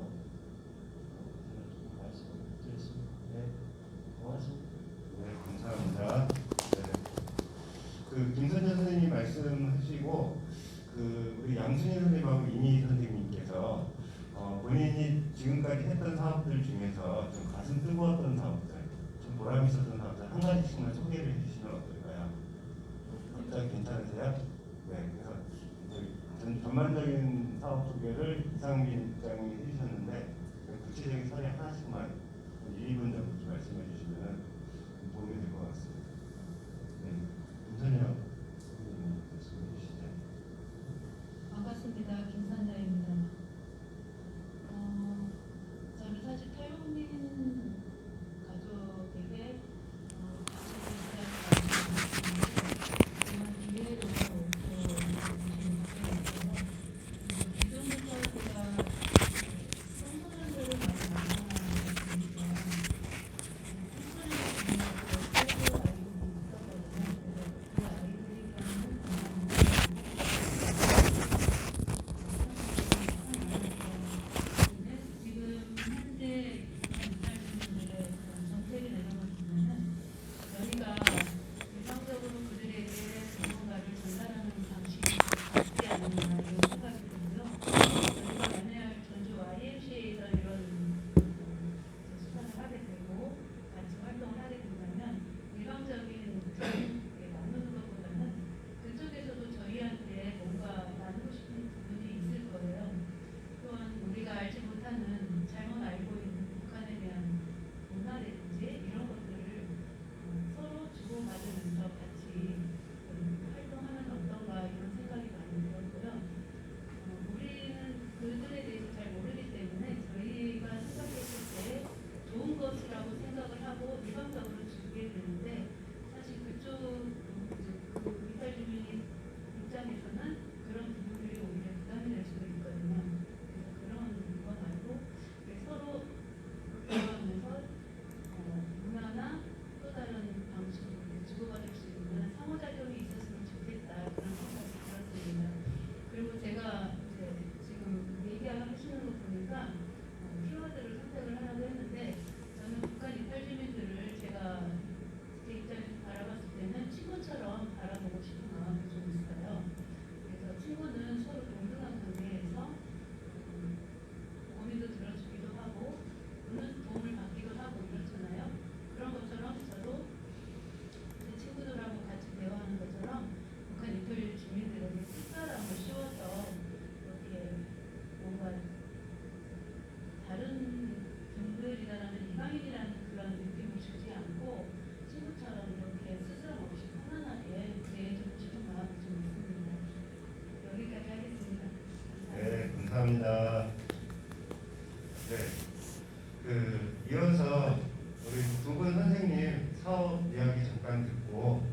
말씀을 드렸습니다. 네, 고맙습니다. 네, 감사합니다. 네. 그 김선재 선생님 말씀하시고 우리 양순희 선생님하고 이미 선생님께서 본인이 지금까지 했던 사업들 중에서 좀 가슴 뜨거웠던 사업들, 좀 보람 있었던 사업들 한 가지씩만 소개를 해주시면 어떨까요? 일단 괜찮으세요? 네, 그래서 전반적인 사업 소개를 이상민 국장님이 해주셨는데 구체적인 사례 하나씩만 1분 정도 말씀해 주시면 도움이 될 것 같습니다. 네, 김선영 선생님 말씀해 주시죠. 반갑습니다. 김선자입니다. 저는 사실 태용님 가족에게 감사합니다. 네, 이어서 우리 두 분 선생님 사업 이야기 잠깐 듣고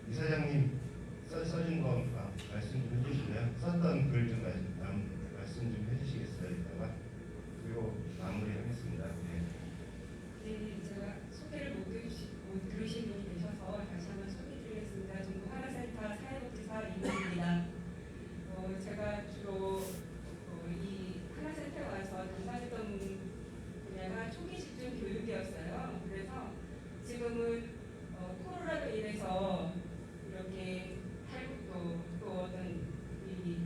이사장님 써준 거 말씀 좀 해주시면 썼던 글 좀 말씀 좀 해주시겠어요? 이따가 그리고 마무리하겠습니다. 네, 제가 소개를 못 들으신 분이 계셔서 다시 한번 소개드리겠습니다. 전북 하나센터 사회복지사 이문입니다. 제가 주로 이 하나센터에 와서 담당했던 분야가 초기 집중 교육이었어요. 그래서 지금은 코로나로 인해서 이렇게 탈북도 또 어떤 이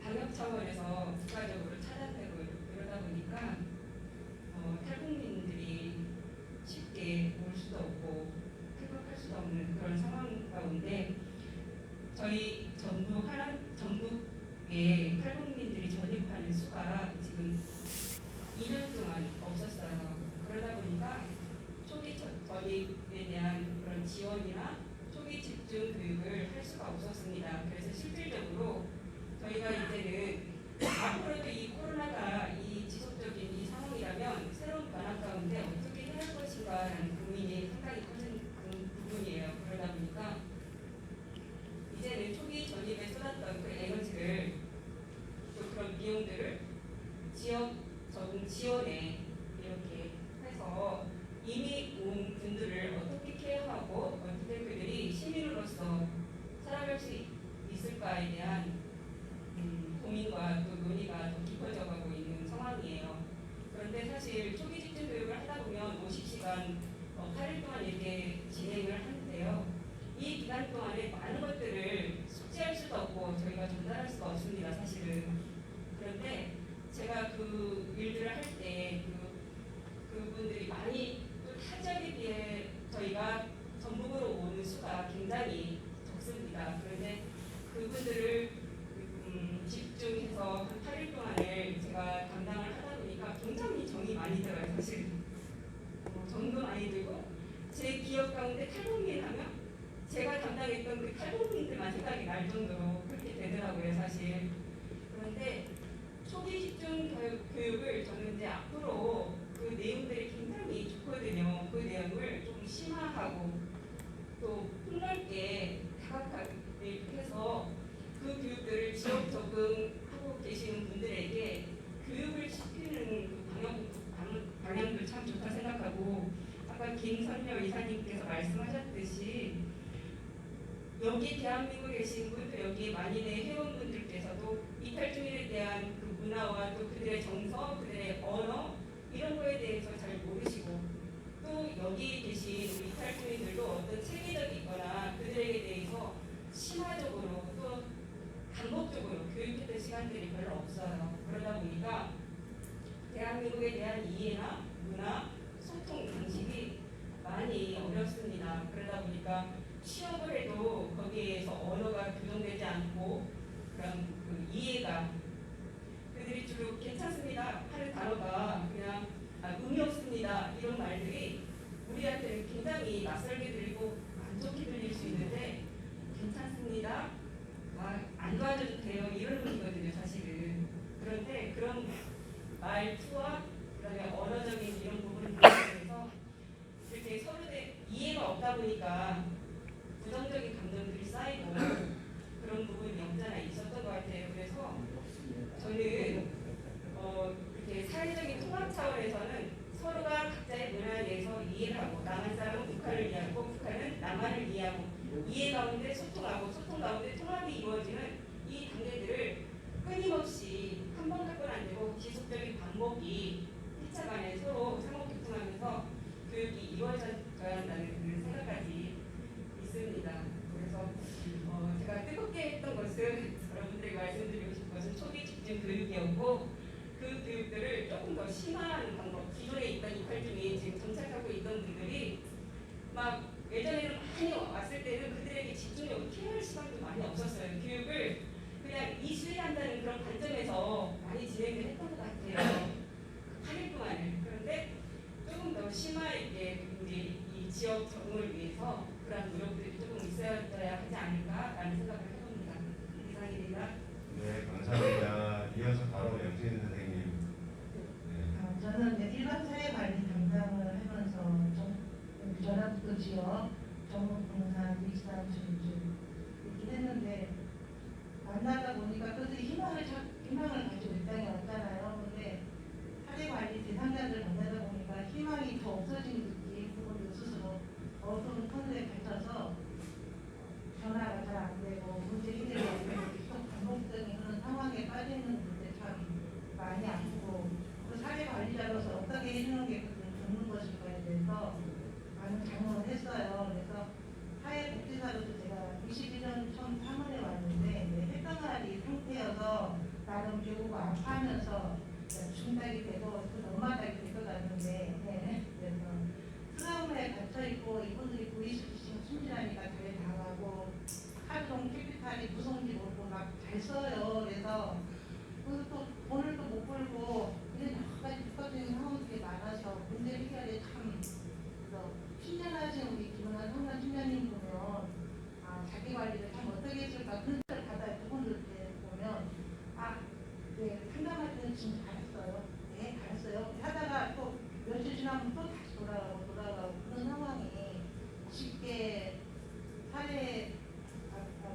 방역 차원에서 국가적으로 차단되고 이러다 보니까 탈북민들이 쉽게 올 수도 없고 탈북할 수도 없는 그런 상황 가운데 저희 전북에 탈북민들이 전입하는 수가 지금 2년 동안 없었어요. 그러다 보니까 초기 전입에 대한 그런 지원이나 초기 집중 교육을 할 수가 없었습니다. 그래서 실질적으로 저희가 이제는 앞으로도 이 코로나가 이 지속적인 이 상황이라면 새로운 변화 가운데 어떻게 해야 할 것인가라는 고민이 상당히 커진 부분이에요. 그러다 보니까 이제는 초기 전입에 쏟았던 그 에너지를 또 그런 비용들을 지역 적응 지원에 이렇게 해서 이미 온 분들을 어떻게 케어하고 어떻게 그들이 시민으로서 살아갈 수 있을까에 대한 고민과 또 논의가 더 깊어져 가고 있는 상황이에요. 그런데 사실 초기 집중 교육을 하다 보면 50시간 8일 동안 이렇게 진행을 하는데요. 이 기간 동안에 많은 것들을 숙지할 수도 없고 저희가 전달할 수가 없습니다. 사실은. 그런데 제가 그 일들을 할 때 그분들이 많이 또 타 지역에 비해 저희가 전북으로 오는 수가 굉장히 적습니다. 그런데 그분들을 집중해서 한 8일 동안을 제가 담당을 하다 보니까 굉장히 정이 많이 들어요. 사실 정도 많이 들고 제 기억 가운데 탈북민 하면 제가 담당했던 그 탈북민들만 생각이 날 정도로 그렇게 되더라고요. 사실. 그런데 초기 집중 교육을 저는 이제 앞으로 그 내용들이 굉장히 좋거든요. 그 내용을 좀 심화하고 또 폭넓게 다각하게 해서 그 교육들을 지역 적응하고 계시는 분들에게 교육을 시키는 그 방향도 참 좋다 생각하고 아까 김선녀 이사님께서 말씀하셨듯이 여기 대한민국에 계신 분, 또 여기 만인의 회원분들께서도 이탈주의에 대한 그 문화와 또 그들의 정서, 그들의 언어 이런 거에 대해서 잘 모르시고 또 여기 계신 우리 이탈주의들도 어떤 체계적이거나 그들에게 대해서 심화적으로 또 반복적으로 교육했던 시간들이 별로 없어요. 그러다 보니까 대한민국에 대한 이해나 문화, 소통 방식이 많이 어렵습니다. 그러다 보니까 취업을 해도 거기에서 언어가 교정되지 않고 그런 그 이해가 그들이 주로 괜찮습니다 하는 단어가 그냥 의미 없습니다 이런 말들이 우리한테는 굉장히 낯설게 들리고 안 좋게 들릴 수 있는데 괜찮습니다 안 도와줘도 돼요 이런 의미거든요 사실은. 그런데 그런 말투와 그다음에 언어적인 이런 부분을 대해서 이렇게 서로 이해가 없다 보니까 부정적인 감정들이 쌓이고 그런 부분이 없잖아 있었던 것 같아요. 그래서 저는 이렇게 사회적인 통합 차원에서는 서로가 각자의 문화에 대해서 이해를 하고 남한 사람은 북한을 이해하고 북한은 남한을 이해하고 이해 가운데 소통하고 소통 가운데 통합이 이루어지는 이 단계들을 끊임없이 한 번 갖고는 안 되고 지속적인 반복이 1차 간에 서로 상호교통하면서 교육이 이루어져야 한다는 그런 생각까지 있습니다. 그래서 제가 뜨겁게 했던 것은 여러분들에게 말씀드리고 싶은 것은 초기 집중 교육이었고 그 교육들을 조금 더 심화하는 방법 기존에 있던 이탈 중에 지금 정착하고 있던 분들이 막 예전에는 많이 왔을 때는 그들에게 집중력을 키워낼 시간도 많이 없었어요. 교육을 그냥 이수행한다는 그런 관점에서 많이 진행을 했던 것 같아요. 8일 동안을. 그런데 조금 더 심화 있게 우리 이 지역 적응을 위해서 그런 노력들이 조금 있어야 하지 않을까라는 생각을 해봅니다. 이상입니다. 네, 감사합니다. 이어서 바로 알아듣던 지역 전문 부동산 리스트라는 좀 있긴 했는데 만나다 보니까 그것도 희망을 가지고 이 땅에 왔잖아요. 근데 사례 관리 대상자들 만나다 보니까 희망이 더 없어지는 느낌, 그것도 스스로 어두운 터널에 갇혀서 변화가 잘 안 되고 문제 해결이 안 되고 계속 반복적인 그런 상황에 빠져 있는 분들 참 많이 아프고 그 사회 관리자로서 어떻게 해주는 게 좋는 것일까에 대해서 많은 장문을 했어요. 그래서 사회복지사로서 제가 21년 처음 3월에 왔는데 핵강아지 상태여서 나름 배우고 아파하면서 중닥이 되고 엄마닥이 되고 갔는데 그래서 트라우마에 갇혀있고 이분들이 보이스피싱 순진하니까 잘 당하고 하루종 캐피탈이 무서운지 모르고 막 잘 써요. 그래서 또 돈을 또 못 벌고 이런 여러 가지 복합적인 상황들이 많아서 문제 해결에 참 그래서 신년하신 우리 김은아 성남 팀장님 보면 자기 관리를 참 어떻게 했을까 그런 걸 받아요. 그분들 보면 네, 상담할 때는 진짜 잘했어요. 네, 잘했어요. 하다가 또 며칠 지나면 또 다시 돌아가고 그런 상황이 쉽게 사례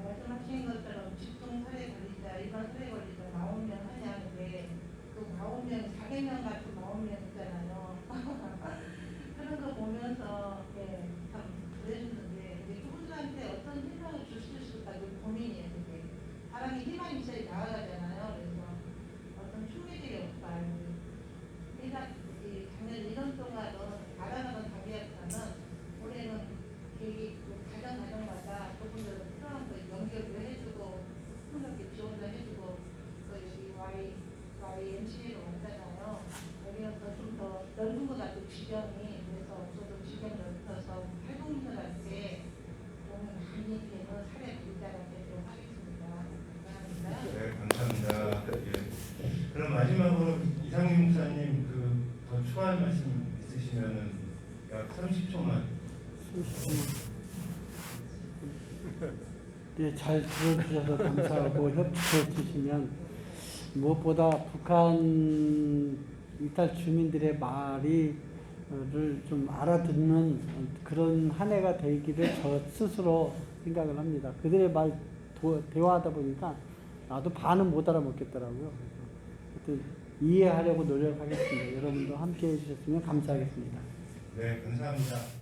말씀하신 것처럼 집중 사례 관리자, 일반 사례 관리자 40명 하냐는데 그 40명, 400명 같은 40명 있잖아요. 그런 거 보면서 참 그래주는데 그분들한테 어떤 희망을 줄 수 있을까 그 고민이에요. 그게 사람이 희망이 있어야 나아가잖아요. 그래서 어떤 충격이 없다. 작년 1년 동안은 알아가던 단계였다면 올해는 계획이 가정마다 그분들 필요한 거 연결도 해주고 풍력에 지원도 해주고 또 여기 YMCA로 왔잖아요. 여기는 좀 더 넓은 것 같아요. 지경이. 그래서 저도 지경을 넓혀서 활동인들한테 도움이 많이 되는 사례 관리자가 되도록 하겠습니다. 감사합니다. 네, 감사합니다. 예. 그럼 마지막으로 이상민 목사님 더 추가할 말씀 있으시면은 약 30초만. 네, 잘 들어주셔서 감사하고 협조해 주시면 무엇보다 북한 이탈 주민들의 말을 좀 알아듣는 그런 한 해가 되기를 저 스스로 생각을 합니다. 그들의 말 대화하다 보니까 나도 반은 못 알아먹겠더라고요. 하여튼 이해하려고 노력하겠습니다. 여러분도 함께 해주셨으면 감사하겠습니다. 네, 감사합니다.